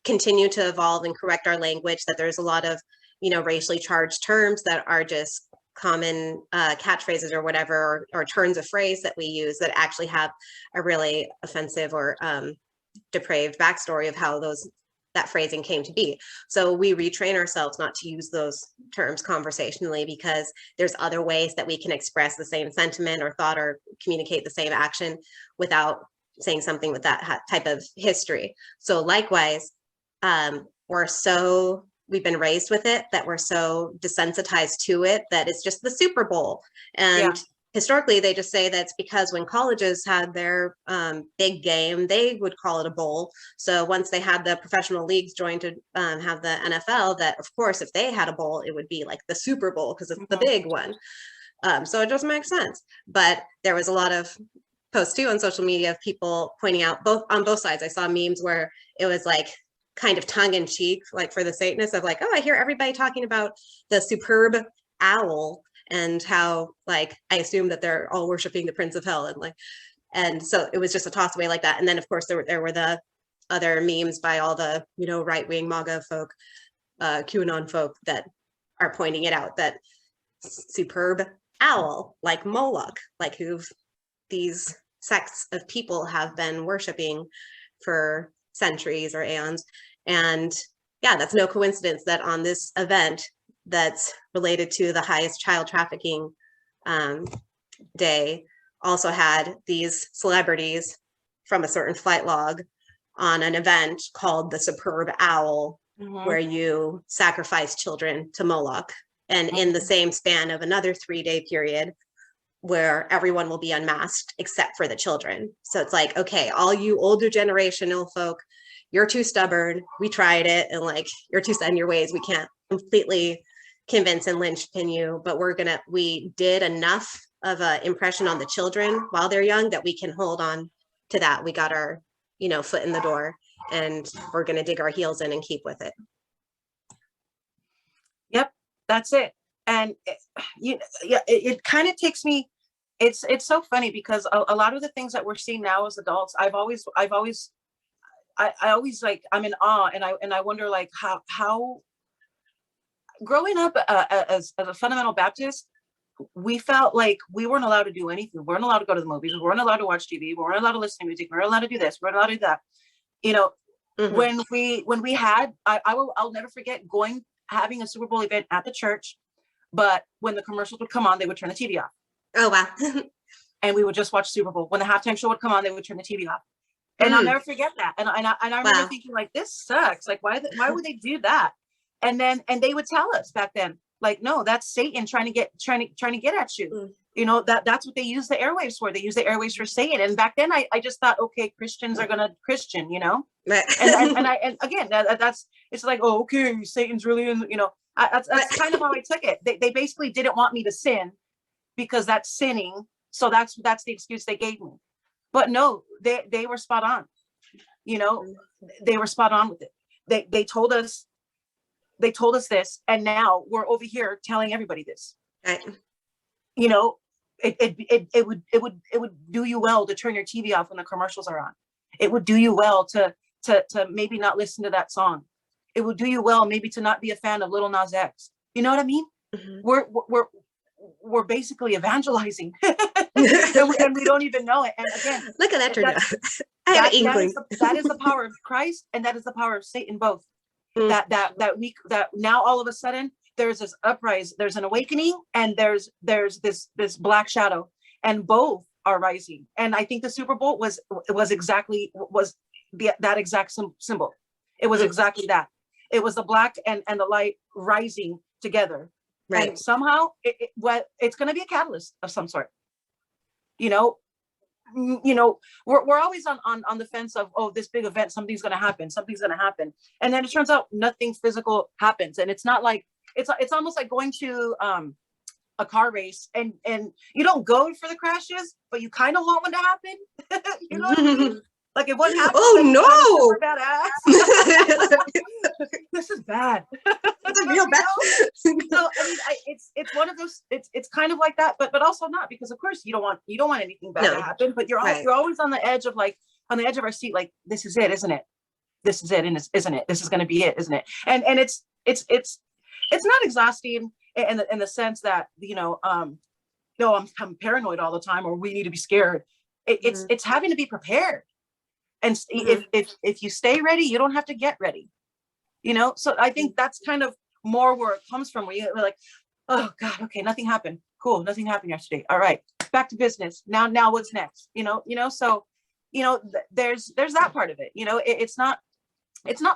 continue to evolve and correct our language, that there's a lot of, you know, racially charged terms that are just common catchphrases or whatever, or turns of phrase that we use that actually have a really offensive or depraved backstory of how that phrasing came to be. So we retrain ourselves not to use those terms conversationally, because there's other ways that we can express the same sentiment or thought or communicate the same action without saying something with that type of history. So likewise, we've been raised with it, that we're so desensitized to it, that it's just the Super Bowl. And historically, they just say that's because when colleges had their big game, they would call it a bowl. So once they had the professional leagues join to have the NFL, that of course, if they had a bowl, it would be like the Super Bowl because it's the big one. So it doesn't make sense. But there was a lot of posts too on social media of people pointing out on both sides. I saw memes where it was like kind of tongue in cheek, like for the Satanists of like, oh, I hear everybody talking about the superb owl and how like I assume that they're all worshiping the Prince of Hell, and so it was just a toss away like that. And then of course there were the other memes by all the right-wing MAGA folk, QAnon folk that are pointing it out, that superb owl like Moloch, like who these sects of people have been worshiping for centuries or aeons. And yeah, that's no coincidence that on this event that's related to the highest child trafficking day also had these celebrities from a certain flight log on an event called the Superb Owl, where you sacrifice children to Moloch. And in the same span of another 3-day period where everyone will be unmasked except for the children. So it's like, okay, all you older generational folk, you're too stubborn. We tried it, and like, you're too set in your ways. We can't completely convince and linchpin you, but we did enough of an impression on the children while they're young that we can hold on to that. We got our, foot in the door, and we're going to dig our heels in and keep with it. Yep, that's it. And it kind of takes me, it's so funny because a lot of the things that we're seeing now as adults, I always like, I'm in awe, and I wonder like how growing up as a fundamental Baptist, we felt like we weren't allowed to do anything. We weren't allowed to go to the movies. We weren't allowed to watch TV. We weren't allowed to listen to music. We weren't allowed to do this. We weren't allowed to do that. When we had, I'll never forget having a Super Bowl event at the church, but when the commercials would come on, they would turn the TV off. Oh, wow. And we would just watch Super Bowl. When the halftime show would come on, they would turn the TV off. And I'll never forget that. And I remember thinking like, this sucks. Like, why would they do that? And they would tell us back then, like, no, that's Satan trying to get at you. That's what they use the airwaves for. They use the airwaves for Satan. And back then I just thought, okay, Christians are gonna Christian, Right. and again, it's like, oh, okay, Satan's really in, that's kind of how I took it. They basically didn't want me to sin because that's sinning. So that's the excuse they gave me. But no, they were spot on. They were spot on with it. They told us this, and now we're over here telling everybody this. Right. It would do you well to turn your TV off when the commercials are on. It would do you well to maybe not listen to that song. It would do you well maybe to not be a fan of Lil Nas X. You know what I mean? We're basically evangelizing, and we don't even know it. And again, look at that turned out. I have an inkling. That is the power of Christ, and that is the power of Satan both. That now all of a sudden there's this uprise, there's an awakening, and there's this black shadow, and both are rising. And I think the Super Bowl was that exact symbol. It was exactly that. It was the black and the light rising together. Right. And somehow it's going to be a catalyst of some sort. We're always on the fence of, oh, this big event, something's going to happen. And then it turns out nothing physical happens. And it's not like, it's almost like going to a car race and you don't go for the crashes, but you kind of want one to happen. You know what I mean? Like if one happens, oh no, badass. This is bad. It's real bad. So I mean, it's one of those. It's kind of like that, but also not, because of course you don't want anything bad to happen. But you're always on the edge of our seat, like, this is it, isn't it? This is it, and isn't it? This is going to be it, isn't it? And it's not exhausting in the sense that I'm paranoid all the time, or we need to be scared. It's having to be prepared. And if you stay ready, you don't have to get ready, so I think that's kind of more where it comes from, where you're like, oh God, okay, nothing happened. Cool. Nothing happened yesterday. All right, back to business. Now what's next? So you know, there's that part of it. You know, it's not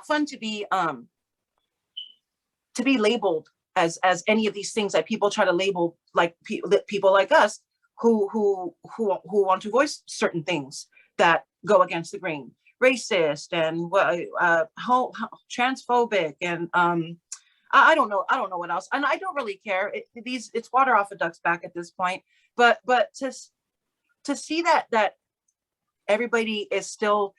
fun to be labeled as any of these things that people try to label, like people like us who want to voice certain things that go against the grain, racist and transphobic, and I don't know what else, and I don't really care. It's water off a duck's back at this point. But to see that everybody is still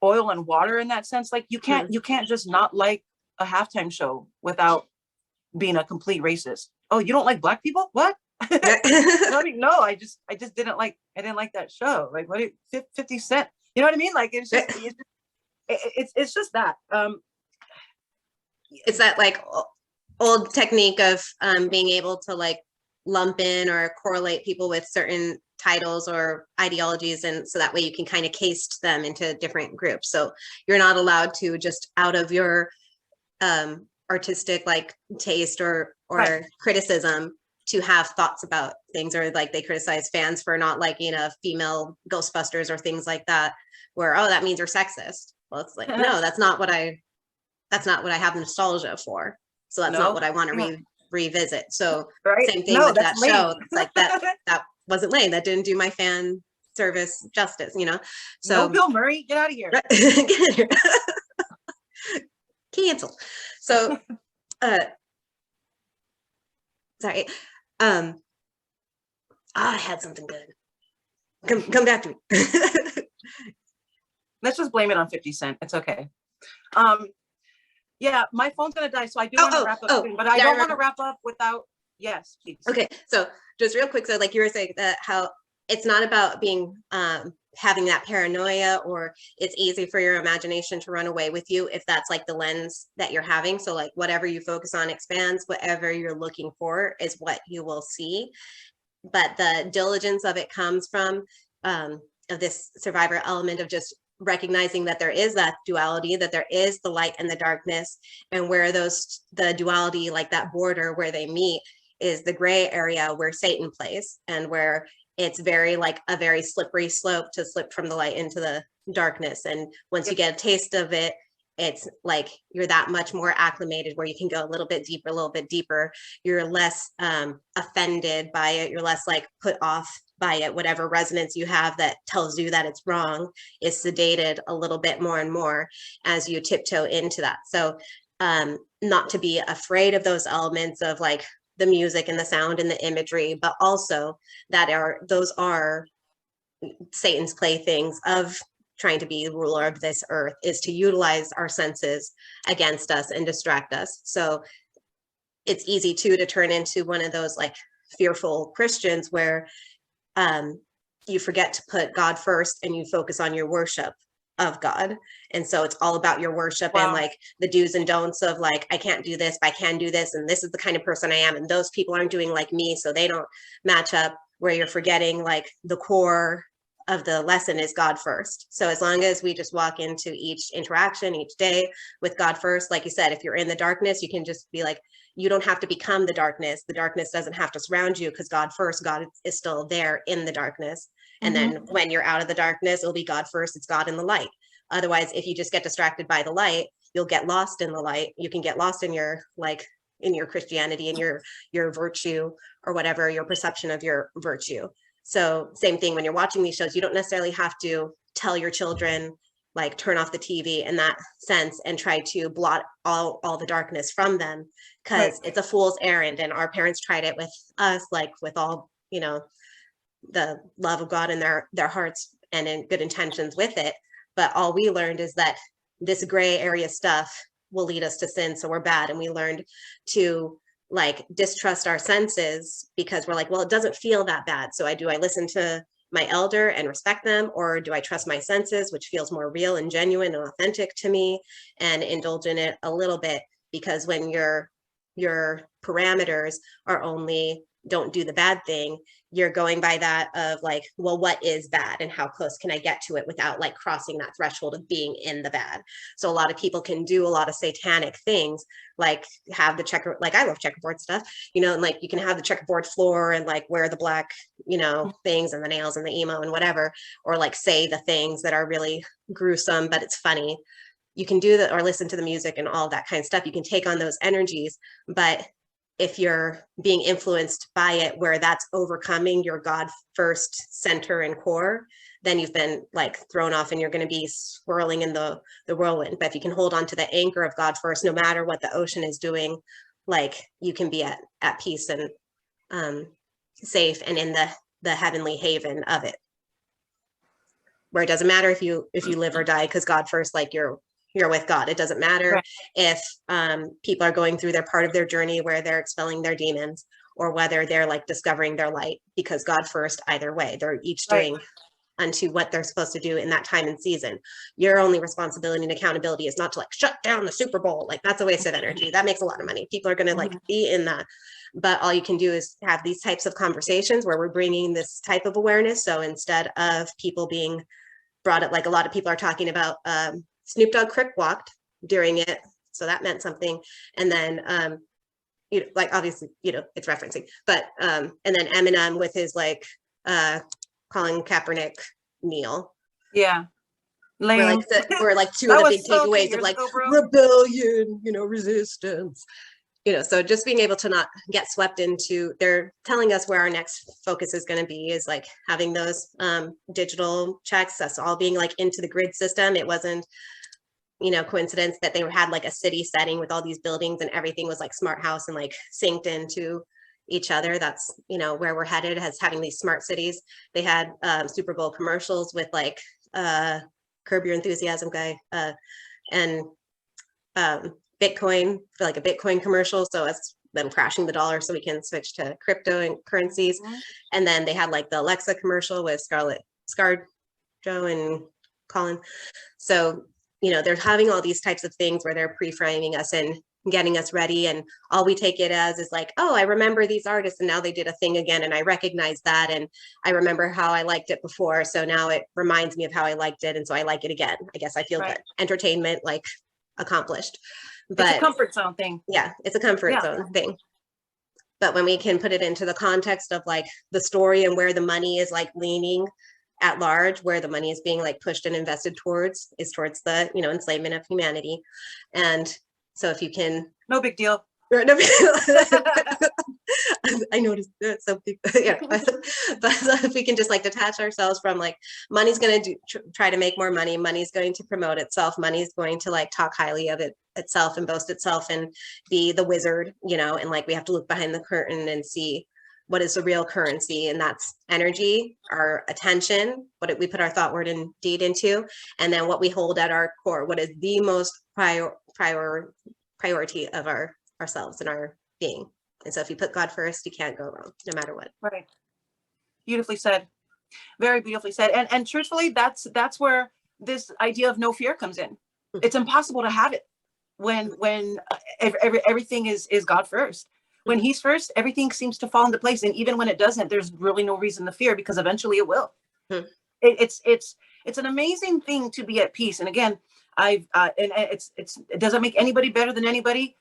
oil and water in that sense, like you can't just not like a halftime show without being a complete racist. Oh, you don't like Black people? What? No, I just didn't like that show. Like, what? 50 Cent? You know what I mean? Like, it's just that. It's that like old technique of being able to like lump in or correlate people with certain titles or ideologies, and so that way you can kind of caste them into different groups. So you're not allowed to just out of your artistic like taste or right. criticism to have thoughts about things, or like they criticize fans for not liking a female Ghostbusters or things like that, where, oh, that means you're sexist. Well, it's like, no, that's not what I have nostalgia for. So that's not what I want to revisit. So right. Same thing with that lame. Show. It's like that wasn't lame. That didn't do my fan service justice, you know? So no, Bill Murray, get out of here. Get out of here. Cancel. So sorry. I had something good. Come back to me. Let's just blame it on 50 Cent. It's okay. Yeah, my phone's gonna die, so I do want to wrap up soon, but I don't want to wrap up without, yes, please. Okay, so just real quick, so like you were saying that how it's not about being having that paranoia, or it's easy for your imagination to run away with you if that's like the lens that you're having. So like whatever you focus on expands, whatever you're looking for is what you will see. But the diligence of it comes from of this survivor element of just recognizing that there is that duality, that there is the light and the darkness, and where the duality, like that border where they meet, is the gray area where Satan plays, and where it's very like a very slippery slope to slip from the light into the darkness. And once you get a taste of it, it's like you're that much more acclimated where you can go a little bit deeper. You're less offended by it. You're less like put off by it. Whatever resonance you have that tells you that it's wrong is sedated a little bit more and more as you tiptoe into that. So not to be afraid of those elements of like the music and the sound and the imagery, but also that those are Satan's playthings of trying to be the ruler of this earth, is to utilize our senses against us and distract us. So it's easy too to turn into one of those like fearful Christians where you forget to put God first and you focus on your worship of God. And so it's all about your worship and like the do's and don'ts of like, I can't do this, but I can do this. And this is the kind of person I am. And those people aren't doing like me, so they don't match up, where you're forgetting like the core of the lesson is God first. So as long as we just walk into each interaction each day with God first, like you said, if you're in the darkness, you can just be like, you don't have to become the darkness. The darkness doesn't have to surround you, because God first, God is still there in the darkness. And then when you're out of the darkness, it'll be God first, it's God in the light. Otherwise, if you just get distracted by the light, you'll get lost in the light. You can get lost in your in your Christianity and your virtue, or whatever, your perception of your virtue. So same thing when you're watching these shows, you don't necessarily have to tell your children, like turn off the TV in that sense and try to blot all the darkness from them, because it's a fool's errand. And our parents tried it with us, like with all, you know, the love of God in their hearts and in good intentions with it. But all we learned is that this gray area stuff will lead us to sin. So we're bad. And we learned to like distrust our senses, because we're like, well, it doesn't feel that bad. So do I listen to my elder and respect them, or do I trust my senses, which feels more real and genuine and authentic to me, and indulge in it a little bit? Because when your parameters are only don't do the bad thing, you're going by that of like, well, what is bad and how close can I get to it without like crossing that threshold of being in the bad? So a lot of people can do a lot of satanic things, like have the checker, like I love checkerboard stuff, you know, and like you can have the checkerboard floor and like wear the black, you know, things and the nails and the emo and whatever, or like say the things that are really gruesome, but it's funny. You can do that or listen to the music and all that kind of stuff. You can take on those energies, but if you're being influenced by it, where that's overcoming your God first center and core, then you've been like thrown off and you're going to be swirling in the whirlwind. But if you can hold on to the anchor of God first, no matter what the ocean is doing, like you can be at peace and safe and in the heavenly haven of it, where it doesn't matter if you live or die, because God first, like you're with God. It doesn't matter Right. if people are going through their part of their journey where they're expelling their demons, or whether they're like discovering their light, because God first, either way, they're each doing unto what they're supposed to do in that time and season. Your only responsibility and accountability is not to like shut down the Super Bowl. Like that's a waste of energy. That makes a lot of money. People are going to like be in that. But all you can do is have these types of conversations where we're bringing this type of awareness. So instead of people being brought up, like a lot of people are talking about, Snoop Dogg crip walked during it, so that meant something. And then, you know, like obviously, you know, it's referencing, but and then Eminem with his like calling Kaepernick Neil. Yeah. Lame. We're like two That of the was big so 2 takeaways years of like ago, bro. rebellion, you know, resistance. You know, so just being able to not get swept into, they're telling us where our next focus is going to be is like having those digital checks, us all being like into the grid system. It wasn't, you know, coincidence that they had like a city setting with all these buildings and everything was like smart house and like synced into each other. That's, you know, where we're headed, as having these smart cities. They had Super Bowl commercials with like Curb Your Enthusiasm guy and Bitcoin, for like a Bitcoin commercial. So it's them crashing the dollar so we can switch to crypto and currencies. And then they had like the Alexa commercial with ScarJo and Colin. So, you know, they're having all these types of things where they're pre-framing us and getting us ready. And all we take it as is like, oh, I remember these artists and now they did a thing again. And I recognize that. And I remember how I liked it before. So now it reminds me of how I liked it. And so I like it again. I guess I feel good. Entertainment, like accomplished. But it's a comfort zone thing. Yeah, it's a comfort zone thing. But when we can put it into the context of like the story and where the money is like leaning at large, where the money is being like pushed and invested towards is towards the, you know, enslavement of humanity. And so if you can, no big deal. I noticed that some people, yeah, but if we can just like detach ourselves from like, money's going to try to make more money, money's going to promote itself, money's going to like talk highly of itself and boast itself and be the wizard, you know, and like we have to look behind the curtain and see what is the real currency, and that's energy, our attention, what we put our thought, word, and deed into, and then what we hold at our core, what is the most priority of ourselves and our being. And so if you put God first, you can't go wrong, no matter what. Right. Beautifully said. Very beautifully said. And truthfully, that's where this idea of no fear comes in. It's impossible to have it when everything is God first. When he's first, everything seems to fall into place. And even when it doesn't, there's really no reason to fear, because eventually it will. It's an amazing thing to be at peace. And again, it doesn't make anybody better than anybody.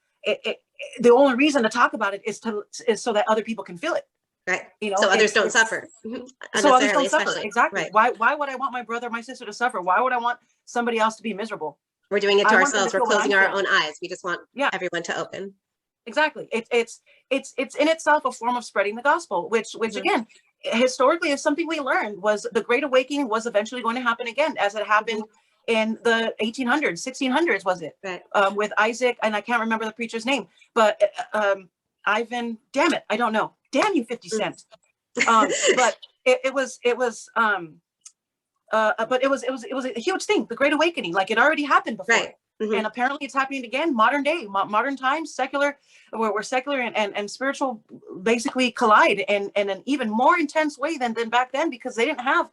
The only reason to talk about it is so that other people can feel it. Right. You know, so others don't suffer. So others don't suffer. Especially. Exactly. Right. Why would I want my brother or my sister to suffer? Why would I want somebody else to be miserable? We're doing it to ourselves. We're closing our own eyes. We just want everyone to open. Exactly. It's in itself a form of spreading the gospel, which again, historically is something we learned, was the Great Awakening was eventually going to happen again, as it happened in the 1800s, 1600s, was it? Right. With Isaac, and I can't remember the preacher's name, but Ivan, damn it, I don't know. Damn you, 50 Cent. But it was a huge thing, the Great Awakening, like it already happened before. Right. And apparently it's happening again, modern day, modern times, secular, where secular and spiritual basically collide in an even more intense way than back then, because they didn't have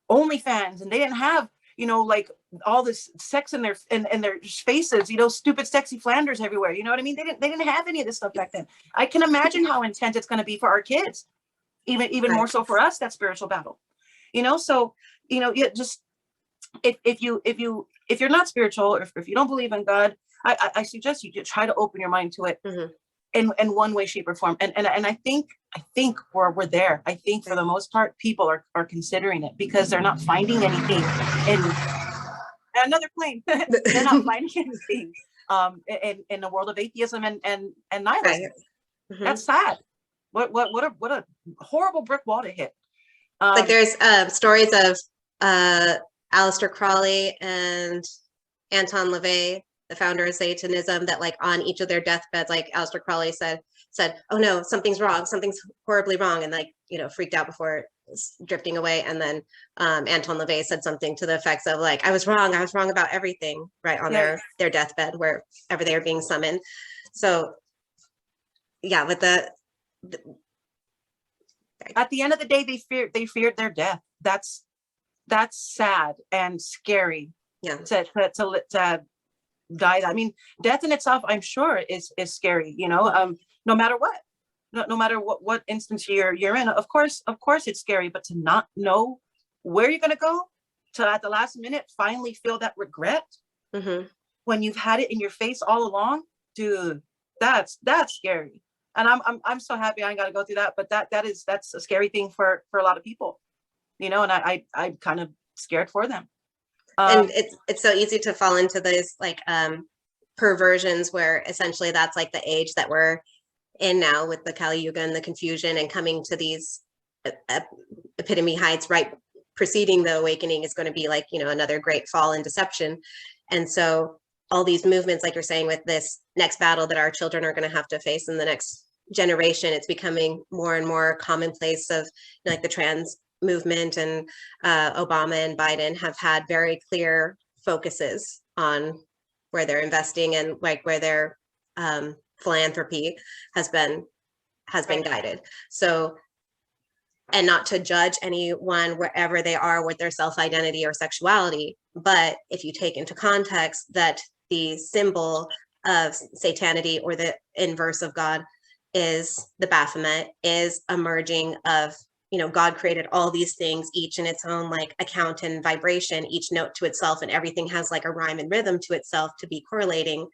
OnlyFans and they didn't have, you know, like all this sex in their faces, you know, stupid, sexy Flanders everywhere. You know what I mean? They didn't have any of this stuff back then. I can imagine how intense it's going to be for our kids, even more so for us, that spiritual battle, you know? So, you know, just, if you're not spiritual, or if you don't believe in God, I suggest you try to open your mind to it in one way, shape, or form. And I think we're there. I think for the most part, people are considering it because they're not finding anything in another plane. They're not finding anything in the world of atheism and nihilism. That's sad. What a horrible brick wall to hit. Like there's stories of Aleister Crowley and Anton LaVey, the founder of Satanism, that like on each of their deathbeds, like Aleister Crowley said, oh no, something's wrong, something's horribly wrong, and like, you know, freaked out before drifting away. And then Anton LaVey said something to the effects of like, I was wrong about everything, right on their deathbed, wherever they were being summoned. So yeah, with at the end of the day, they feared their death. That's sad and scary. Yeah. To die. I mean, death in itself, I'm sure is scary, you know, no matter what, no matter what instance you're in, of course it's scary, but to not know where you're going to go, to at the last minute finally feel that regret when you've had it in your face all along, dude, that's scary. And I'm so happy I ain't got to go through that, but that's a scary thing for a lot of people, you know, and I'm kind of scared for them. And it's so easy to fall into those like perversions where essentially that's like the age that we're in now with the Kali Yuga and the confusion, and coming to these epitome heights right preceding the awakening is going to be like, you know, another great fall in deception. And so all these movements, like you're saying, with this next battle that our children are going to have to face in the next generation, it's becoming more and more commonplace of, you know, like the trans movement, and Obama and Biden have had very clear focuses on where they're investing and like where their philanthropy has been guided. So, and not to judge anyone wherever they are with their self-identity or sexuality, but if you take into context that the symbol of satanity, or the inverse of God, is the Baphomet, is a merging of, you know, God created all these things, each in its own like account and vibration, each note to itself, and everything has like a rhyme and rhythm to itself to be correlating.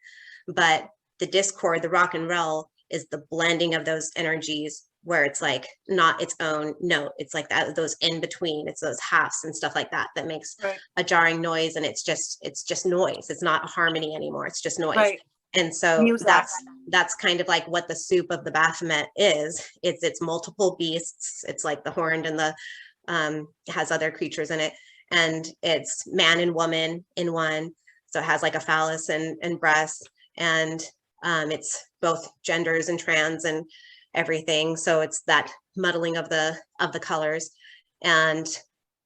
But the discord, the rock and roll, is the blending of those energies, where it's like not its own note. It's like that, those in between, it's those halves and stuff like that that makes a jarring noise. And it's just noise. It's not harmony anymore. It's just noise. And so that's kind of like what the soup of the Baphomet is. It's multiple beasts. It's like the horned and the it has other creatures in it, and it's man and woman in one. So it has like a phallus and breast, and it's both genders and trans and everything. So it's that muddling of the colors. And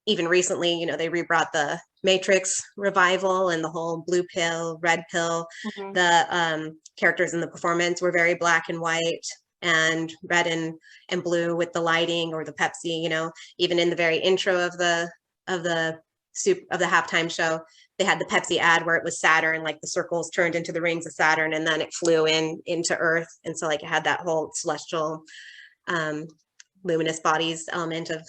even recently, you know, they rebrought the Matrix revival and the whole blue pill, red pill. The characters in the performance were very black and white, and red and blue with the lighting, or the Pepsi, you know. Even in the very intro of the halftime show, they had the Pepsi ad where it was Saturn, like the circles turned into the rings of Saturn, and then it flew into Earth. And so like it had that whole celestial luminous bodies element of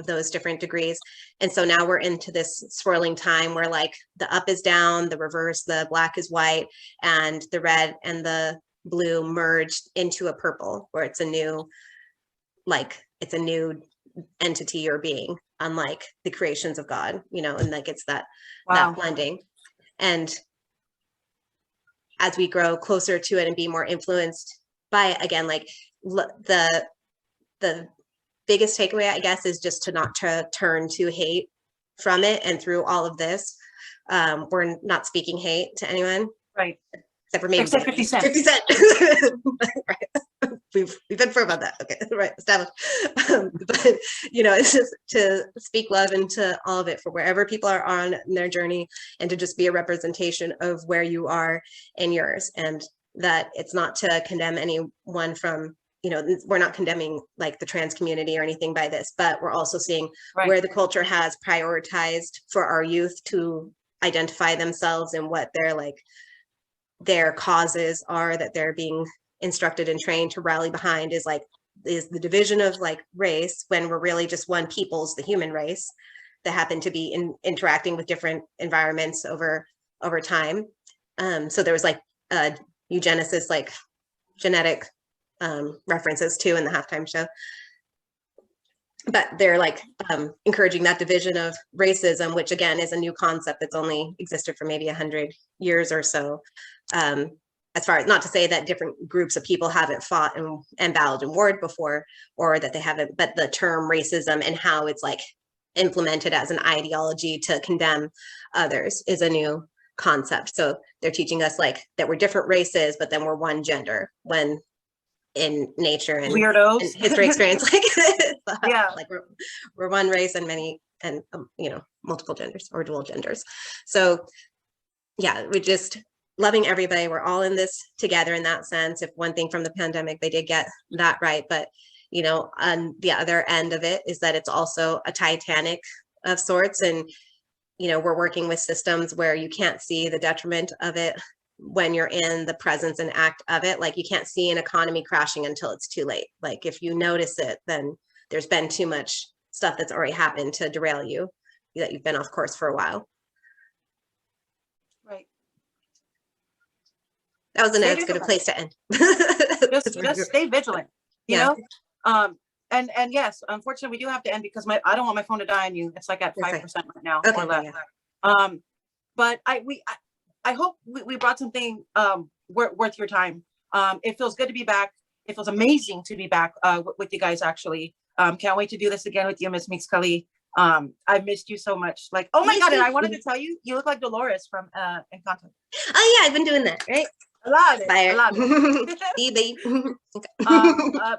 those different degrees. And so now we're into this swirling time where like the up is down, the reverse, the black is white, and the red and the blue merged into a purple, where it's a new entity or being, unlike the creations of God, you know, and like it's that blending. And as we grow closer to it and be more influenced by it, again, like the biggest takeaway, I guess, is just to not turn to hate from it. And through all of this, we're not speaking hate to anyone, right? Except for maybe 50 Cent. 50 Cent. Right. We've been firm about that. Okay, right, established. But you know, it's just to speak love into all of it for wherever people are on their journey, and to just be a representation of where you are in yours, and that it's not to condemn anyone from you know, we're not condemning like the trans community or anything by this, but we're also seeing Right. where the culture has prioritized for our youth to identify themselves and what their causes are that they're being instructed and trained to rally behind is the division of like race, when we're really just one people's, the human race, that happen to be interacting with different environments over time. So there was like eugenicist, like genetic references too in the halftime show. But they're like encouraging that division of racism, which again is a new concept that's only existed for maybe 100 years or so. As far as, not to say that different groups of people haven't fought and battled in war before, or that they haven't, but the term racism and how it's like implemented as an ideology to condemn others is a new concept. So they're teaching us like that we're different races, but then we're one gender, when in nature and Weirdos. history experience, like Yeah. like we're one race and many and you know, multiple genders or dual genders. So yeah, we just loving everybody. We're all in this together in that sense. If one thing from the pandemic, they did get that right, but you know, on the other end of it is that it's also a Titanic of sorts, and you know, we're working with systems where you can't see the detriment of it when you're in the presence and act of it. Like you can't see an economy crashing until it's too late. Like if you notice it, then there's been too much stuff that's already happened to derail you, that you've been off course for a while. Right. That was Stay as good a vigilant. place to end. Just stay vigilant, you Yeah. know? And yes, unfortunately, we do have to end because I don't want my phone to die on you. It's like at That's 5% right now Okay, or less. yeah. But I hope we brought something worth your time. It feels good to be back. It feels amazing to be back with you guys, actually. Can't wait to do this again with you, Miss Mixcali. I've missed you so much. Like, oh my Me God, and too. I wanted to tell you, you look like Dolores from Encanto. Oh yeah, I've been doing that, right? I love it. I Fire. love it. See you, babe.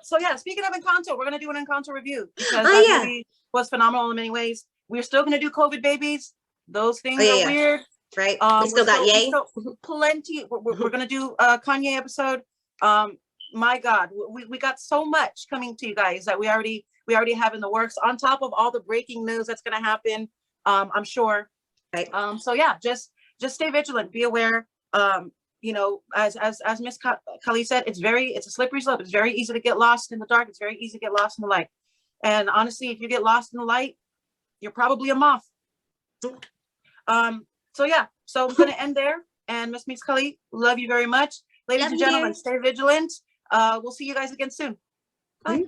So yeah, speaking of Encanto, we're gonna do an Encanto review because Oh, that yeah. movie was phenomenal in many ways. We're still gonna do COVID babies. Those things Oh, yeah, are yeah. weird. Right. We still got Yay. Plenty. We're gonna do a Kanye episode. My God, we got so much coming to you guys that we already have in the works. On top of all the breaking news that's gonna happen, I'm sure. Right. So yeah, just stay vigilant. Be aware. You know, as Miss Kali said, it's a slippery slope. It's very easy to get lost in the dark. It's very easy to get lost in the light. And honestly, if you get lost in the light, you're probably a moth. So yeah, so I'm gonna end there. And Miss Kali, love you very much. Ladies Love and you. gentlemen, stay vigilant. We'll see you guys again soon. Bye.